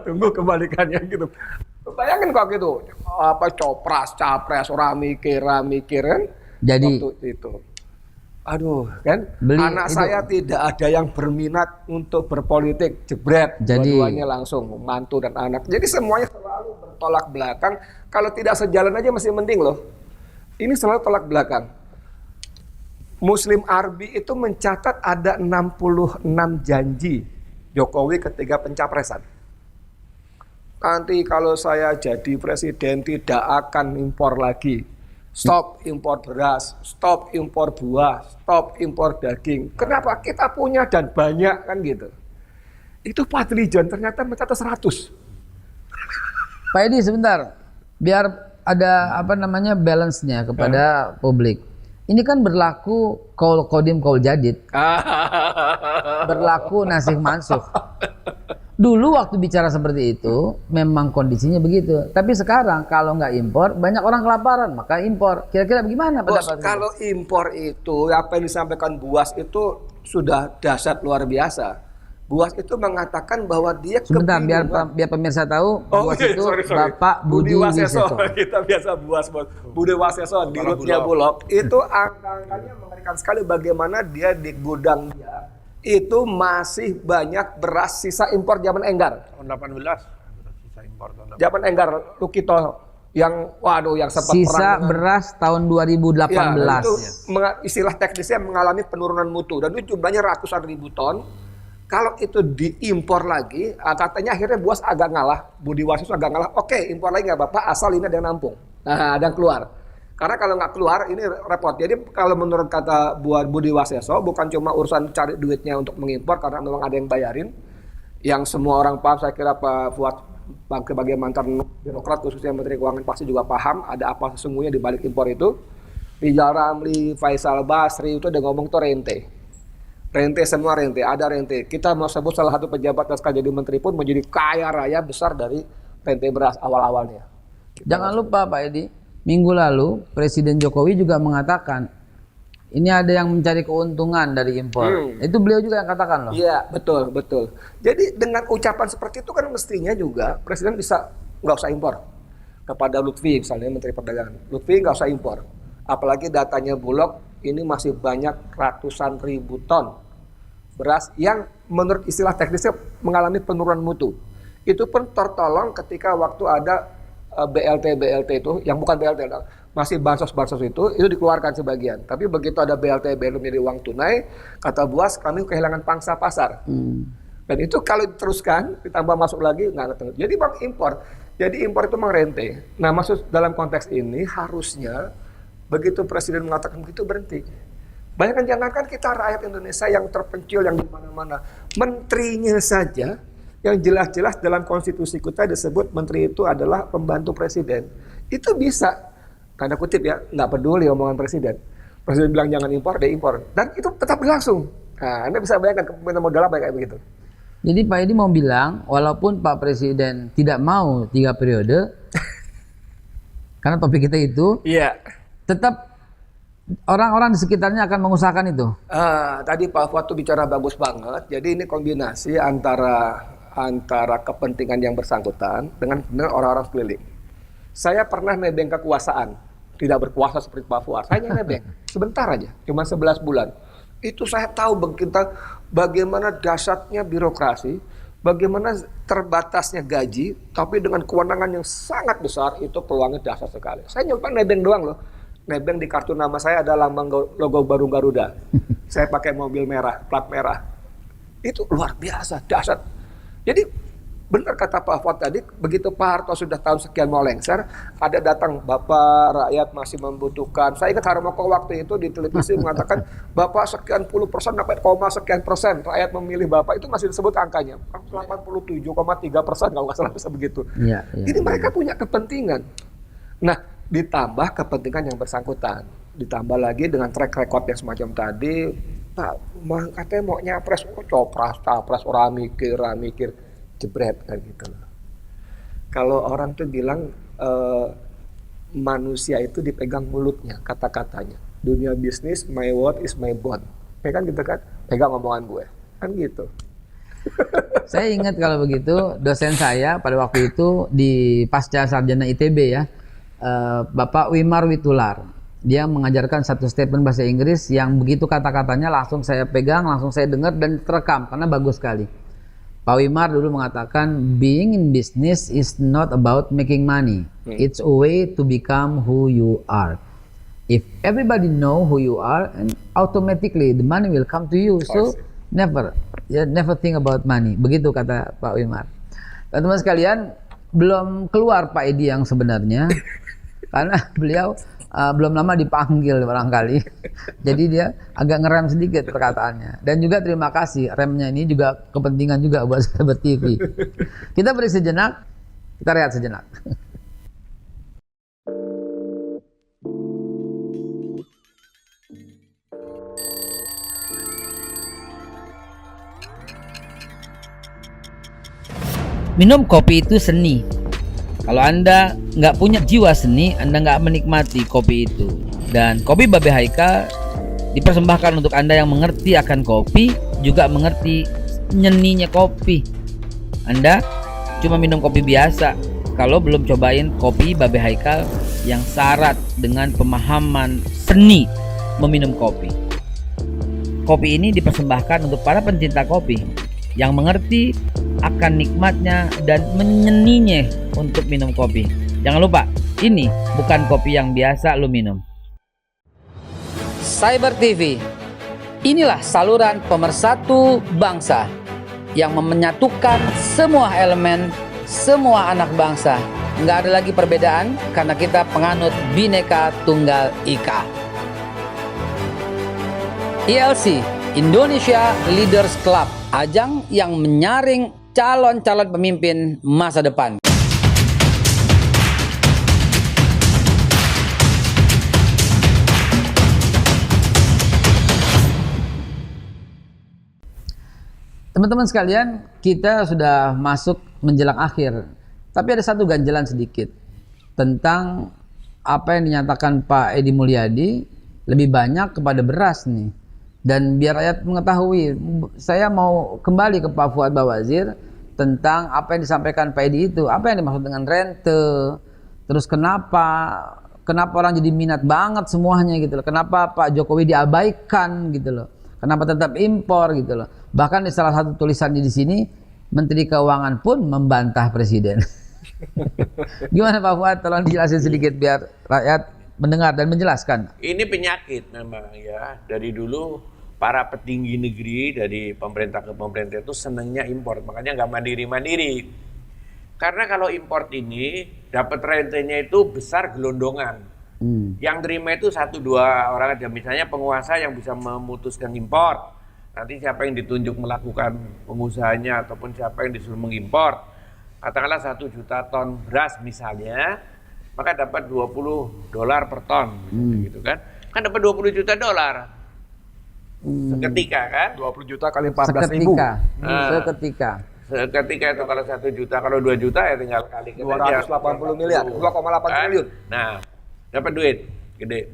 Tunggu kebalikannya gitu. Bayangin kok gitu. Apa copras, capres, orang mikir kan. Jadi waktu itu. Aduh, kan anak itu, saya tidak ada yang berminat untuk berpolitik, jebret, dua-duanya langsung, mantu dan anak. Jadi semuanya selalu bertolak belakang. Kalau tidak sejalan aja masih mending loh. Ini selalu tolak belakang. Muslim Arbi itu mencatat ada 66 janji Jokowi ketika pencapresan. Nanti kalau saya jadi presiden tidak akan impor lagi. Stop impor beras, stop impor buah, stop impor daging. Kenapa? Kita punya dan banyak kan gitu. Itu Fadli John ternyata mencatat 100. Pak Edi sebentar, biar ada apa namanya balance-nya kepada publik. Ini kan berlaku qaul qadim qaul jadid. Berlaku nasikh mansukh. Dulu waktu bicara seperti itu memang kondisinya begitu. Tapi sekarang kalau nggak impor banyak orang kelaparan maka impor. Kira-kira bagaimana pendapat? Kalau impor itu apa yang disampaikan Buas itu sudah dahsyat luar biasa. Buas itu mengatakan bahwa dia sebentar biar pemirsa tahu Buas itu Bapak Budi Waseso. Kita biasa Buas Budi Waseso di Rutnya Bulog. Itu angka-angkanya mengerikan sekali bagaimana dia di gudang dia itu masih banyak beras sisa impor zaman Enggar. Tahun 18 sisa impor tahun 18. Zaman Enggar Lukito yang yang sempat sisa perang beras tahun 2018. Ya, itu istilah teknisnya mengalami penurunan mutu dan itu jumlahnya ratusan ribu ton. Kalau itu diimpor lagi, katanya akhirnya Buas agak ngalah, Budi Waseso agak ngalah. Oke, impor lagi nggak apa-apa, asal ini ada yang nampung. Nah, ada yang keluar. Karena kalau nggak keluar ini repot. Jadi kalau menurut kata Budi Waseso bukan cuma urusan cari duitnya untuk mengimpor karena memang ada yang bayarin. Yang semua orang paham, saya kira Pak Fuad sebagai mantan birokrat khususnya Menteri Keuangan pasti juga paham ada apa sesungguhnya di balik impor itu. Rizal Ramli, Faisal Basri itu udah ngomong tuh rente. Rente semua rente, ada rente. Kita mau sebut salah satu pejabat yang sekarang jadi menteri pun menjadi kaya raya besar dari rente beras awal-awalnya. Jangan lupa Pak Edi, minggu lalu Presiden Jokowi juga mengatakan ini ada yang mencari keuntungan dari impor. Itu beliau juga yang katakan loh. Iya, betul, betul. Jadi dengan ucapan seperti itu kan mestinya juga Presiden bisa nggak usah impor. Kepada Lutfi misalnya Menteri Perdagangan. Lutfi nggak usah impor. Apalagi datanya Bulog ini masih banyak ratusan ribu ton beras yang menurut istilah teknisnya mengalami penurunan mutu. Itu pun tertolong ketika waktu ada BLT itu, yang bukan BLT, masih bansos-bansos itu dikeluarkan sebagian. Tapi begitu ada BLT menjadi uang tunai, kata Buas kami kehilangan pangsa pasar. Dan itu kalau diteruskan, ditambah masuk lagi, nggak ketemu. Jadi bang impor. Jadi impor itu merente. Nah maksud dalam konteks ini harusnya begitu Presiden mengatakan begitu berhenti. Bayangkan jangankan kita rakyat Indonesia yang terpencil yang di mana-mana, menterinya saja yang jelas-jelas dalam konstitusi kita disebut menteri itu adalah pembantu presiden. Itu bisa, tanda kutip ya, nggak peduli omongan presiden. Presiden bilang jangan impor, dia impor. Dan itu tetap berlangsung. Nah, Anda bisa bayangkan kepemimpinan modal apa kayak begitu. Jadi Pak Edi mau bilang, walaupun Pak Presiden tidak mau 3 periode, karena topik kita itu, tetap orang-orang di sekitarnya akan mengusahakan itu. Tadi Pak Fuad tuh bicara bagus banget. Jadi ini kombinasi antara kepentingan yang bersangkutan dengan orang-orang sekeliling. Saya pernah nebeng kekuasaan, tidak berkuasa seperti Pak Fuad. Saya nebeng sebentar aja, cuma 11 bulan. Itu saya tahu bagaimana dahsyatnya birokrasi, bagaimana terbatasnya gaji, tapi dengan kewenangan yang sangat besar itu peluangnya dahsyat sekali. Saya nyoba nebeng doang loh. Nebeng di kartu nama saya ada lambang logo Burung Garuda. Saya pakai mobil merah, plat merah. Itu luar biasa, dahsyat. Jadi benar kata Pak Fuad tadi, begitu Pak Harto sudah tahun sekian mau lengser, ada datang Bapak rakyat masih membutuhkan. Saya ingat Harmoko waktu itu di televisi mengatakan Bapak sekian puluh persen dapat sekian persen rakyat memilih Bapak, itu masih disebut angkanya 87,3% kalau nggak salah bisa begitu. Ini mereka punya kepentingan. Nah, ditambah kepentingan yang bersangkutan, ditambah lagi dengan track record yang semacam tadi, Pak katanya mau nyapres, copras, tapres, orang mikir, jebret kan gitu loh. Kalau orang tuh bilang manusia itu dipegang mulutnya, kata-katanya. Dunia bisnis, my word is my bond. Ya kan gitu kan, pegang omongan gue, kan gitu. Saya ingat kalau begitu, dosen saya pada waktu itu di Pasca Sarjana ITB ya, Bapak Wimar Witular. Dia mengajarkan satu statement bahasa Inggris yang begitu kata-katanya langsung saya pegang, langsung saya dengar dan terekam karena bagus sekali. Pak Wimar dulu mengatakan, being in business is not about making money. It's a way to become who you are. If everybody know who you are, and automatically the money will come to you. So never think about money. Begitu kata Pak Wimar. Teman-teman sekalian, belum keluar Pak Edi yang sebenarnya karena beliau belum lama dipanggil barangkali, jadi dia agak ngerem sedikit perkataannya. Dan juga terima kasih, remnya ini juga kepentingan juga buat sahabat TV. Kita beri sejenak, kita rehat sejenak. Minum kopi itu seni. Kalau Anda nggak punya jiwa seni, Anda nggak menikmati kopi itu. Dan kopi Babe Haikal dipersembahkan untuk Anda yang mengerti akan kopi, juga mengerti nyeninya kopi. Anda cuma minum kopi biasa kalau belum cobain kopi Babe Haikal yang syarat dengan pemahaman seni meminum kopi. Kopi ini dipersembahkan untuk para pencinta kopi yang mengerti akan nikmatnya dan menyeninya untuk minum kopi. Jangan lupa, ini bukan kopi yang biasa lu minum. Cyber TV, inilah saluran pemersatu bangsa yang menyatukan semua elemen, semua anak bangsa. Nggak ada lagi perbedaan karena kita penganut Bhinneka Tunggal Ika. ILC, Indonesia Leaders Club, ajang yang menyaring calon-calon pemimpin masa depan. Teman-teman sekalian, kita sudah masuk menjelang akhir. Tapi ada satu ganjalan sedikit tentang apa yang dinyatakan Pak Edi Mulyadi lebih banyak kepada beras nih. Dan biar rakyat mengetahui, saya mau kembali ke Pak Fuad Bawazir tentang apa yang disampaikan Pak Edi itu. Apa yang dimaksud dengan rente? Terus kenapa orang jadi minat banget semuanya gitu loh. Kenapa Pak Jokowi diabaikan gitu loh. Kenapa tetap impor gitu loh. Bahkan di salah satu tulisannya di sini, Menteri Keuangan pun membantah Presiden. Gimana Pak Fuad? Tolong dijelasin sedikit biar rakyat mendengar dan menjelaskan. Ini penyakit memang ya. Dari dulu para petinggi negeri dari pemerintah ke pemerintah itu senangnya impor. Makanya nggak mandiri-mandiri. Karena kalau import ini dapat rentenya itu besar gelondongan. Yang terima itu 1-2 orang aja. Misalnya penguasa yang bisa memutuskan impor. Nanti siapa yang ditunjuk melakukan pengusahanya ataupun siapa yang disuruh mengimpor. Katakanlah 1 juta ton beras misalnya, maka dapat $20 per ton, gitu kan? Kan dapat $20 juta. Seketika kan? 20 juta kali 14.000. Seketika itu kalau 1 juta, kalau 2 juta ya tinggal kali 280 miliar, 2,8 triliun. Nah, dapat duit gede.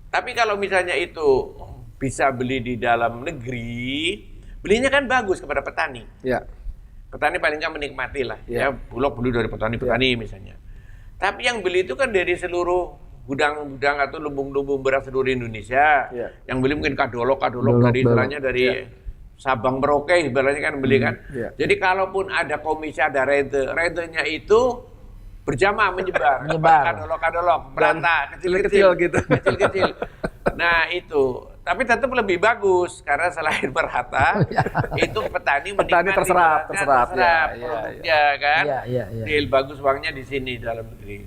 Tapi kalau misalnya itu bisa beli di dalam negeri, belinya kan bagus kepada petani. Ya. Petani paling nggak menikmati lah. Ya. Ya, Bulog beli dari petani-petani misalnya. Tapi yang beli itu kan dari seluruh gudang-gudang atau lumbung-lumbung beras seluruh Indonesia. Ya. Yang beli mungkin kadolok dari istilahnya dari Sabang Merauke ibaratnya kan beli kan. Ya. Jadi kalaupun ada komisi, ada rentenya itu berjamaah menyebar. Kadolok merata, kecil-kecil gitu. Kecil-kecil. Nah itu. Tapi tetap lebih bagus karena selain merata, itu petani terserap produknya kan. Iya. Deal bagus uangnya di sini dalam negeri.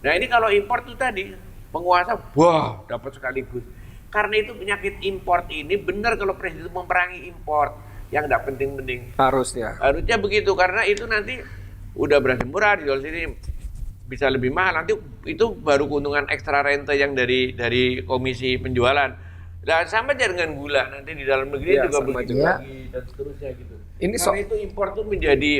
Nah ini kalau impor tuh tadi penguasa, wah dapat sekaligus. Karena itu penyakit import ini benar kalau presiden itu memerangi import yang tidak penting-penting. Harusnya Begitu karena itu nanti udah berhasil murah dijual sini bisa lebih mahal. Nanti itu baru keuntungan ekstra rente yang dari komisi penjualan. Nah, sama aja dengan gula nanti di dalam negeri juga begitu lagi dan seterusnya gitu. Karena itu impor tuh menjadi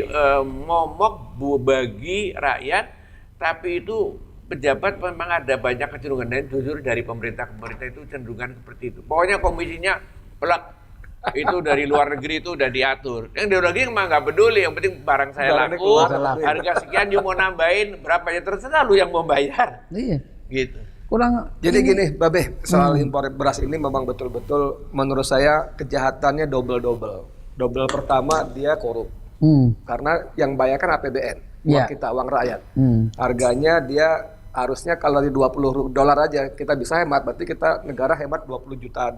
momok bagi rakyat, tapi itu pejabat memang ada banyak kecenderungan. Dan jujur dari pemerintah ke pemerintah itu cenderungan seperti itu. Pokoknya komisinya pelak itu dari luar negeri itu udah diatur. Yang dari luar negeri memang nggak peduli, yang penting barang saya laku, harga sekian dia mau nambahin berapanya terserah lu yang mau bayar. Iya. Gitu. Jadi gini, Babe, soal impor beras ini memang betul-betul menurut saya kejahatannya double. Double pertama dia korup. Karena yang bayarkan APBN, uang kita, uang rakyat. Harganya dia harusnya kalau di $20 aja kita bisa hemat, berarti kita negara hemat $20 juta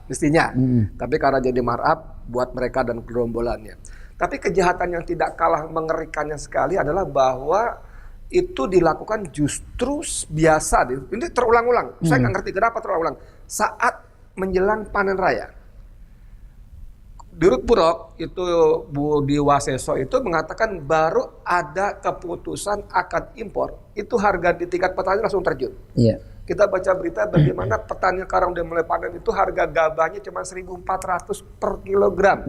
mestinya. Tapi karena jadi markup buat mereka dan gerombolannya. Tapi kejahatan yang tidak kalah mengerikannya sekali adalah bahwa itu dilakukan justru biasa. Ini terulang-ulang. Saya nggak ngerti kenapa terulang-ulang. Saat menjelang panen raya. Dirut Bulog itu Budi Waseso itu mengatakan baru ada keputusan akan impor. Itu harga di tingkat petani langsung terjun. Iya. Kita baca berita bagaimana petani sekarang udah mulai panen itu harga gabahnya cuma 1.400 per kilogram.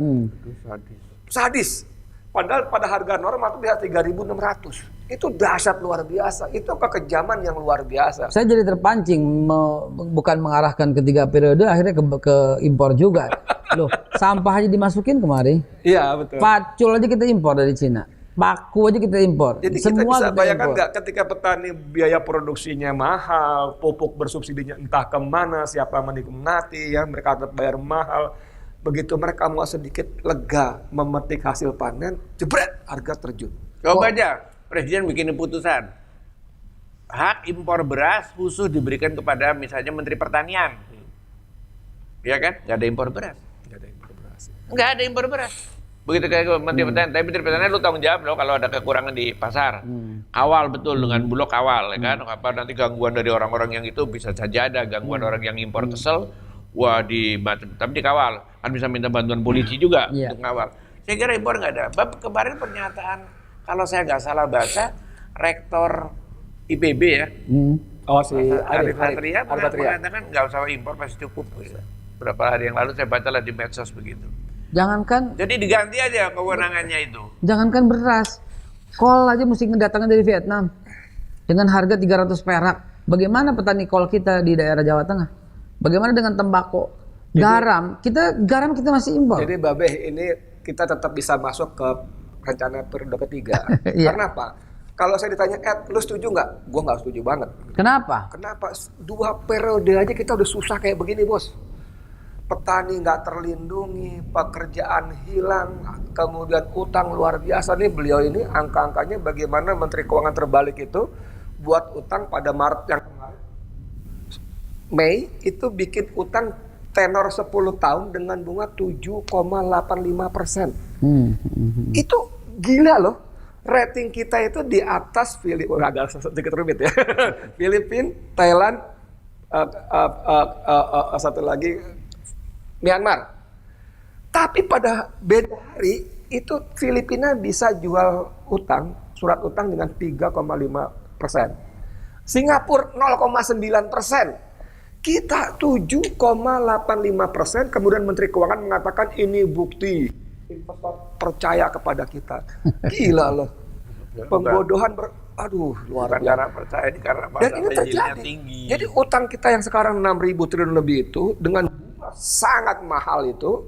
Sadis. Padahal pada harga normal itu bisa 3.600. Itu dahsyat luar biasa. Itu kekejaman yang luar biasa. Saya jadi terpancing bukan mengarahkan ke 3 periode, akhirnya ke impor juga. Loh, sampah aja dimasukin kemari. Iya betul. Pacul aja kita impor dari Cina. Paku aja kita impor. Jadi semua kita bisa bayangkan impor. nggak ketika petani biaya produksinya mahal, pupuk bersubsidinya entah kemana, siapa menikmati ya, mereka tetap bayar mahal. Begitu mereka mau sedikit lega memetik hasil panen, jebret harga terjun. Coba aja presiden bikin keputusan hak impor beras khusus diberikan kepada misalnya Menteri Pertanian, ya kan? Nggak ada impor beras. Nggak ada impor beras. Begitu kayak Menteri Pertanian, tapi Menteri Pertanian lu tanggung jawab loh kalau ada kekurangan di pasar. Kawal betul dengan Bulog kawal, ya kan? Apa nanti gangguan dari orang-orang yang itu bisa saja ada gangguan orang yang impor kesel. Wah tapi dikawal, kan bisa minta bantuan polisi juga untuk ngawal. Saya kira impor nggak ada. Kemarin pernyataan, kalau saya nggak salah baca, rektor IPB ya, Si Arif Satria mengatakan nggak usah impor pasti cukup. Berapa hari yang lalu saya baca lah di medsos begitu. Jangankan. Jadi diganti aja kewenangannya itu. Jangankan beras, kol aja mesti ngedatangin dari Vietnam dengan harga 300 perak. Bagaimana petani kol kita di daerah Jawa Tengah? Bagaimana dengan tembakau? Garam kita masih impor. Jadi Babe ini kita tetap bisa masuk ke rencana periode ketiga. Iya. Karena apa? Kalau saya ditanya, lu setuju nggak? Gua nggak setuju banget. Kenapa? Kenapa? 2 periode aja kita udah susah kayak begini, Bos. Petani nggak terlindungi, pekerjaan hilang, kemudian utang luar biasa nih. Beliau ini angka-angkanya bagaimana Menteri Keuangan terbalik itu buat utang pada Maret yang kemarin. Mei itu bikin utang tenor 10 tahun dengan bunga 7,85%. Itu gila loh. Rating kita itu di atas agak sedikit rumit ya. Filipina, Thailand, satu lagi Myanmar. Tapi pada beda hari itu Filipina bisa jual utang, surat utang dengan 3,5%. Singapura 0,9%. Kita 7,85%. Kemudian Menteri Keuangan mengatakan ini bukti investor percaya kepada kita. Gila loh. Pembodohan luar biasa. percaya karena Dan ini terjadi. tinggi. Jadi utang kita yang sekarang 6.000 triliun lebih itu dengan bunga sangat mahal itu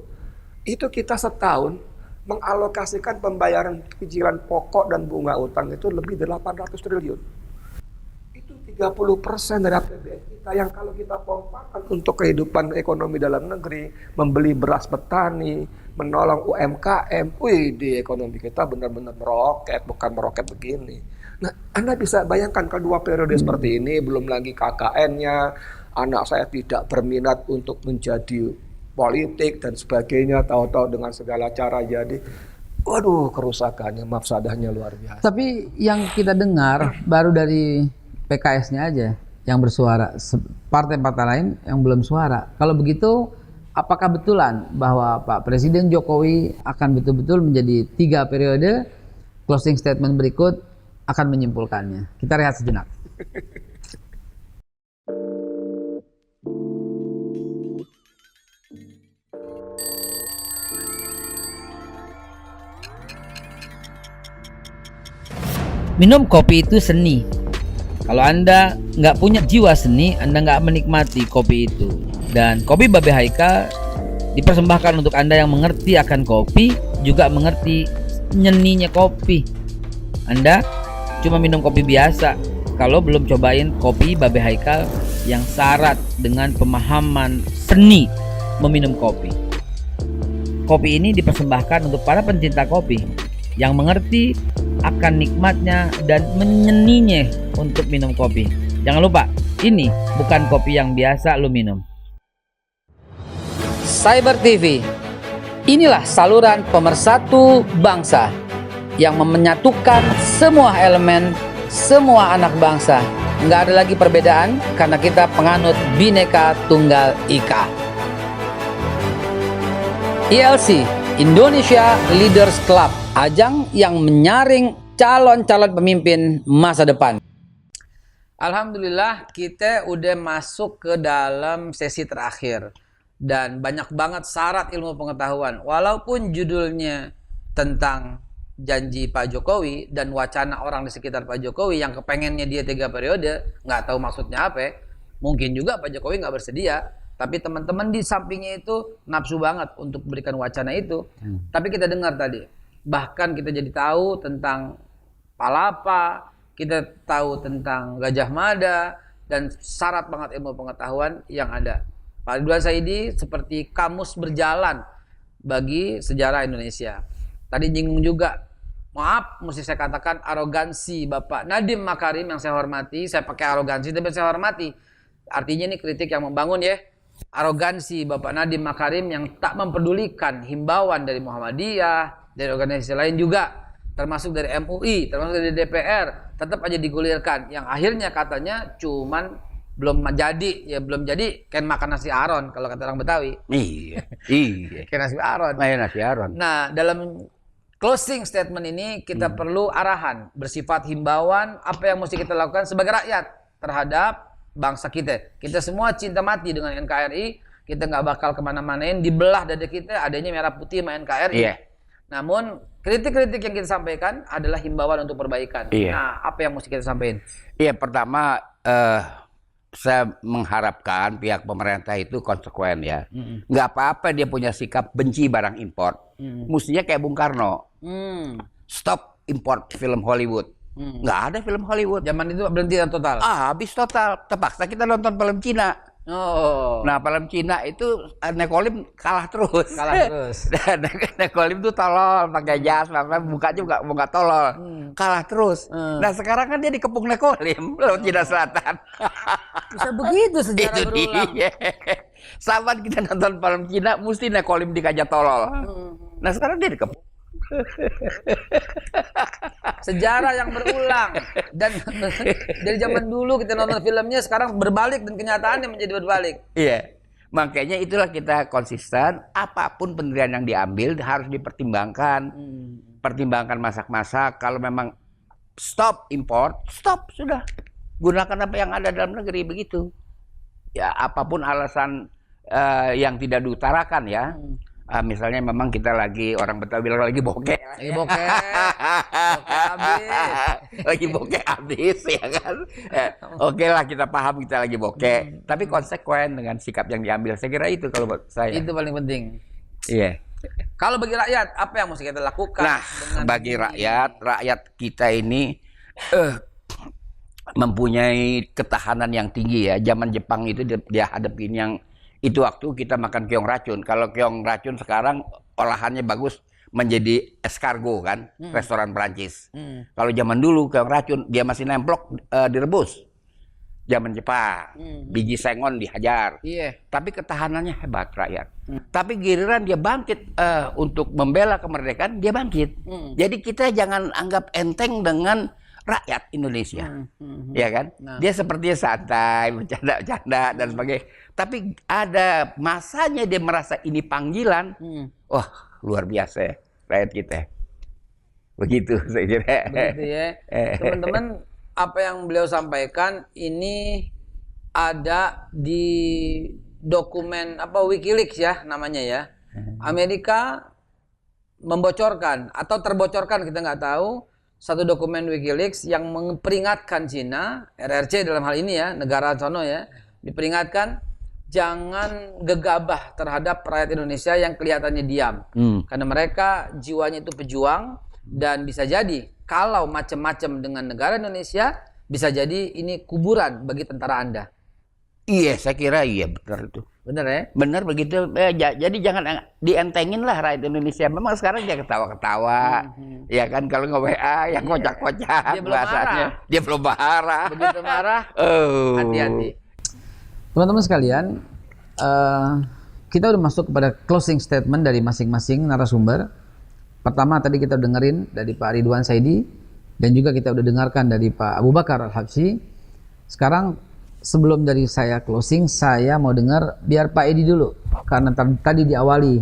kita setahun mengalokasikan pembayaran cicilan pokok dan bunga utang itu lebih dari 800 triliun. Itu 30% dari APBN kita yang kalau kita pompakan untuk kehidupan ekonomi dalam negeri, membeli beras petani, menolong UMKM, di ekonomi kita benar-benar meroket, bukan meroket begini. Nah, Anda bisa bayangkan kedua periode seperti ini, belum lagi KKN-nya, anak saya tidak berminat untuk menjadi politik dan sebagainya, tahu-tahu dengan segala cara jadi, kerusakannya, mafsadahnya luar biasa. Tapi yang kita dengar baru dari PKS-nya aja yang bersuara, partai-partai lain yang belum suara. Kalau begitu, apakah betulan bahwa Pak Presiden Jokowi akan betul-betul menjadi 3 periode? Closing statement berikut akan menyimpulkannya. Kita rehat sejenak. Minum kopi itu seni. Kalau Anda nggak punya jiwa seni, Anda nggak menikmati kopi itu. Dan kopi Babe Haikal dipersembahkan untuk Anda yang mengerti akan kopi, juga mengerti nyeninya kopi. Anda cuma minum kopi biasa kalau belum cobain kopi Babe Haikal yang syarat dengan pemahaman seni meminum kopi. Kopi ini dipersembahkan untuk para pencinta kopi yang mengerti akan nikmatnya dan menyeninya untuk minum kopi. Jangan lupa, ini bukan kopi yang biasa lu minum. Cyber TV, inilah saluran pemersatu bangsa yang menyatukan semua elemen, semua anak bangsa. Nggak ada lagi perbedaan karena kita penganut Bhinneka Tunggal Ika. ILC, Indonesia Leaders Club, ajang yang menyaring calon-calon pemimpin masa depan. Alhamdulillah kita udah masuk ke dalam sesi terakhir dan banyak banget syarat ilmu pengetahuan. Walaupun judulnya tentang janji Pak Jokowi dan wacana orang di sekitar Pak Jokowi yang kepengennya dia 3 periode, nggak tahu maksudnya apa. Mungkin juga Pak Jokowi nggak bersedia, tapi teman-teman di sampingnya itu nafsu banget untuk berikan wacana itu. Tapi kita dengar tadi, bahkan kita jadi tahu tentang palapa, kita tahu tentang Gajah Mada, dan syarat banget ilmu pengetahuan yang ada. Pak Ridwan Saidi seperti kamus berjalan bagi sejarah Indonesia. Tadi nyinggung juga, maaf mesti saya katakan arogansi Bapak Nadiem Makarim yang saya hormati. Saya pakai arogansi tapi saya hormati. Artinya ini kritik yang membangun ya. Arogansi Bapak Nadiem Makarim yang tak mempedulikan himbauan dari Muhammadiyah, dari organisasi lain juga, termasuk dari MUI, termasuk dari DPR, tetap aja digulirkan. Yang akhirnya katanya cuman belum jadi kan makan nasi aron kalau kata orang Betawi. Iya. Kayak nasi aron. Nasi aron. Nah, dalam closing statement ini kita perlu arahan bersifat himbauan apa yang mesti kita lakukan sebagai rakyat terhadap bangsa kita. Kita semua cinta mati dengan NKRI. Kita nggak bakal kemana-manain. Dibelah dada kita adanya merah putih sama NKRI. Iya. Namun kritik-kritik yang kita sampaikan adalah himbauan untuk perbaikan. Iya. Nah, apa yang mesti kita sampaikan? Iya, pertama saya mengharapkan pihak pemerintah itu konsekuen ya. Nggak apa-apa dia punya sikap benci barang impor. Mestinya kayak Bung Karno. Stop import film Hollywood. Nggak ada film Hollywood. Zaman itu berhenti total. Habis total. Terpaksa kita nonton film Cina. Oh. Nah, film Cina itu Nekolim kalah terus. Kalah terus. Nekolim tuh tolol, pakai jas, mukanya nggak tolol. Kalah terus. Nah, sekarang kan dia dikepung Nekolim laut Cina Selatan. Bisa begitu sejarah Itu berulang. dia. Sahabat kita nonton film Cina, mesti Nekolim dikajak tolol. Nah, sekarang dia dikepung. Sejarah yang berulang dan dari zaman dulu kita nonton filmnya sekarang berbalik dan kenyataannya menjadi berbalik. Iya. Makanya itulah kita konsisten, apapun pendirian yang diambil harus dipertimbangkan. Pertimbangkan masak-masak, kalau memang stop import, stop sudah. Gunakan apa yang ada dalam negeri begitu. Ya, apapun alasan yang tidak diutarakan ya. Misalnya memang kita orang Betawi bilang lagi bokeh. Lagi bokeh. Habis. Lagi bokeh habis ya kan. Oke lah, kita paham kita lagi bokeh. Tapi konsekuen dengan sikap yang diambil. Saya kira itu kalau buat saya. Itu paling penting. Iya. Kalau bagi rakyat, apa yang mesti kita lakukan? Nah, bagi rakyat kita ini mempunyai ketahanan yang tinggi ya. Zaman Jepang itu dia hadapin yang itu waktu kita makan keong racun. Kalau keong racun sekarang olahannya bagus menjadi escargot kan, restoran Perancis. Kalau zaman dulu keong racun dia masih nemplok direbus. Zaman Jepang, biji sengon dihajar. Iya. Tapi ketahanannya hebat rakyat. Tapi giliran dia bangkit untuk membela kemerdekaan, dia bangkit. Jadi kita jangan anggap enteng dengan rakyat Indonesia, ya kan? Dia sepertinya santai, bercanda-bercanda dan sebagainya. Tapi ada masanya dia merasa ini panggilan. Wah, luar biasa ya rakyat kita. Begitu saya kira. Begitu ya. Teman-teman, apa yang beliau sampaikan ini ada di dokumen WikiLeaks ya namanya ya. Amerika membocorkan atau terbocorkan kita nggak tahu satu dokumen WikiLeaks yang memperingatkan Cina, RRC dalam hal ini ya, negara sono ya, diperingatkan jangan gegabah terhadap rakyat Indonesia yang kelihatannya diam. Karena mereka jiwanya itu pejuang dan bisa jadi kalau macam-macam dengan negara Indonesia bisa jadi ini kuburan bagi tentara Anda. Iya, saya kira iya benar itu. Benar ya? Benar begitu. Jadi jangan dientengin lah rakyat Indonesia. Memang sekarang dia ketawa-ketawa. Ya kan kalau nge WA yang kocak-kocak Dia belum bahasanya. marah. Dia belum marah. Begitu marah, hati-hati. Teman-teman sekalian, kita udah masuk kepada closing statement dari masing-masing narasumber. Pertama tadi kita dengerin dari Pak Ridwan Saidi dan juga kita udah dengarkan dari Pak Abu Bakar Al-Habsyi. Sekarang sebelum dari saya closing, saya mau dengar biar Pak Edi dulu karena tadi diawali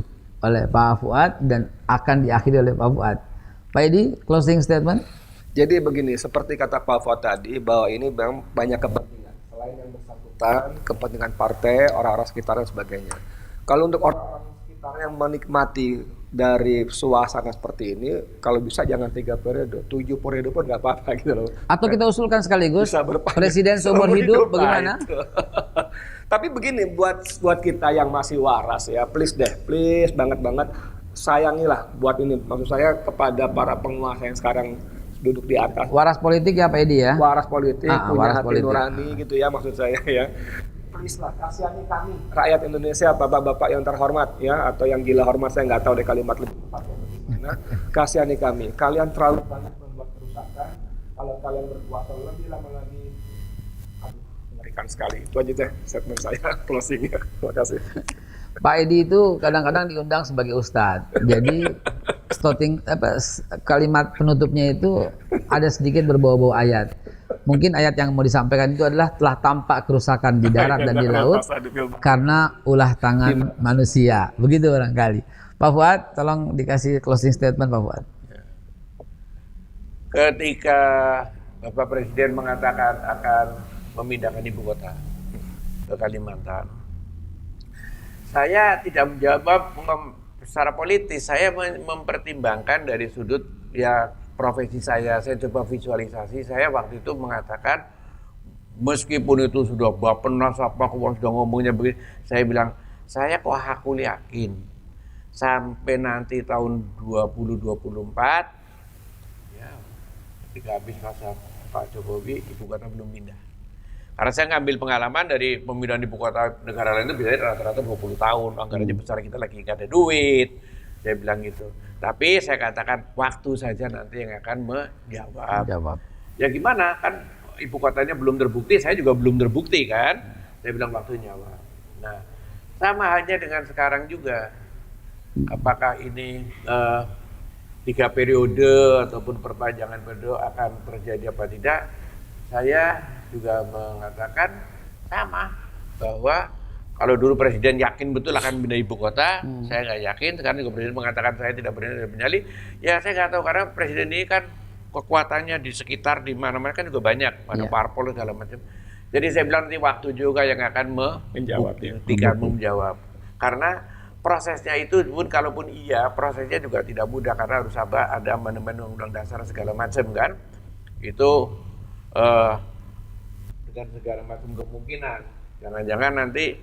oleh Pak Fuad dan akan diakhiri oleh Pak Fuad. Pak Edi, closing statement. Jadi begini, seperti kata Pak Fuad tadi bahwa ini memang banyak kepentingan selain yang bersangkutan, kepentingan partai, orang-orang sekitar dan sebagainya. Kalau untuk orang-orang sekitar yang menikmati dari suasana seperti ini, kalau bisa jangan 3 periode, 7 periode pun nggak apa-apa gitu loh. Atau kita usulkan sekaligus presiden seumur hidup bagaimana? Tapi begini, buat kita yang masih waras ya, please banget sayangilah buat ini. Maksud saya kepada para penguasa yang sekarang duduk di atas. Waras politik ya Pak Edi ya? Waras politik, punya waras hati politik. nurani gitu ya maksud saya ya. Please lah, kasihani kami rakyat Indonesia, bapak-bapak yang terhormat ya, atau yang gila hormat, saya nggak tahu deh kalimat lebih tepatnya. Nah, kasihani kami, kalian terlalu banyak membuat kerusakan. Kalau kalian berkuasa lebih lama lagi, mengerikan sekali. Itu aja deh statement saya closingnya. Terima kasih. Pak Edi itu kadang-kadang diundang sebagai ustadz. Jadi kalimat penutupnya itu ada sedikit berbau-bau ayat. Mungkin ayat yang mau disampaikan itu adalah telah tampak kerusakan di darat dan di laut karena ulah tangan manusia. Begitu barangkali. Pak Fuad, tolong dikasih closing statement Pak Fuad. Ketika Bapak Presiden mengatakan akan memindahkan ibu kota ke Kalimantan, saya tidak menjawab secara politis. Saya mempertimbangkan dari sudut ya profesi saya coba visualisasi. Saya waktu itu mengatakan Meskipun itu sudah Bappenas apa sudah ngomongnya begini, saya bilang, saya kok hakul yakin sampai nanti tahun 2024 ya ketika habis masa Pak Jokowi ibu kota belum pindah. Karena saya ngambil pengalaman dari pemindahan ibu kota negara lain itu biasanya rata-rata 20 tahun, anggarannya besar, kita lagi nggak ada duit. Saya bilang gitu. Tapi saya katakan waktu saja nanti yang akan menjawab. Ya gimana, kan ibu kotanya belum terbukti, saya juga belum terbukti kan. Saya bilang waktu jawab. Nah, sama halnya dengan sekarang juga. Apakah ini 3 periode ataupun perpanjangan periode akan terjadi apa tidak? Saya juga mengatakan sama, bahwa kalau dulu presiden yakin betul akan pindah ibu kota, saya nggak yakin. Sekarang juga presiden mengatakan saya tidak berani menyalih. Ya saya nggak tahu, karena presiden ini kan kekuatannya di sekitar di mana-mana kan juga banyak, ada parpol segala macam. Jadi saya bilang nanti waktu juga yang akan menjawab. Karena prosesnya itu pun kalaupun iya, prosesnya juga tidak mudah karena harus ada amandemen undang dasar segala macam kan. Itu dengan segala macam kemungkinan. Jangan-jangan nanti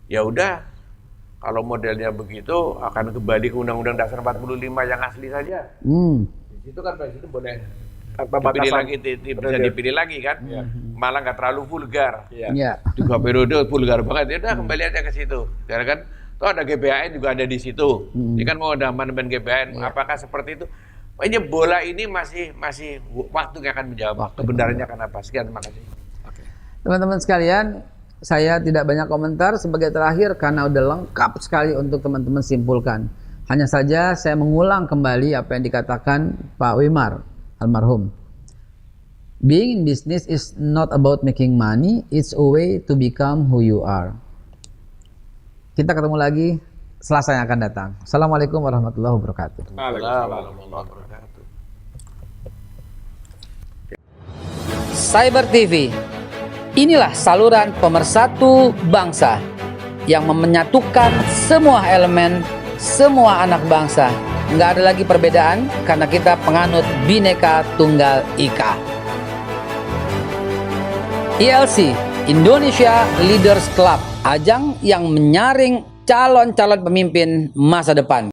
ya udah kalau modelnya begitu akan kembali ke Undang-Undang Dasar 45 yang asli saja. Di situ kan presiden boleh dipilih lagi, bisa dipilih lagi kan, malah nggak terlalu vulgar. 3 periode vulgar banget, ya udah kembali aja ke situ. Karena kan toh ada GBHN juga ada di situ. Ini kan mau ada amandemen GBHN, apakah seperti itu? Ini bola ini masih waktunya akan menjawab kebenarannya akan apa. Sekian, terima kasih. Teman-teman sekalian, saya tidak banyak komentar sebagai terakhir karena udah lengkap sekali untuk teman-teman simpulkan. Hanya saja saya mengulang kembali apa yang dikatakan Pak Wimar almarhum. Being in business is not about making money, it's a way to become who you are. Kita ketemu lagi Selasa yang akan datang. Assalamualaikum warahmatullahi wabarakatuh. Cyber TV. Inilah saluran pemersatu bangsa yang menyatukan semua elemen, semua anak bangsa. Nggak ada lagi perbedaan karena kita penganut Bhinneka Tunggal Ika. ILC, Indonesia Leaders Club, ajang yang menyaring calon-calon pemimpin masa depan.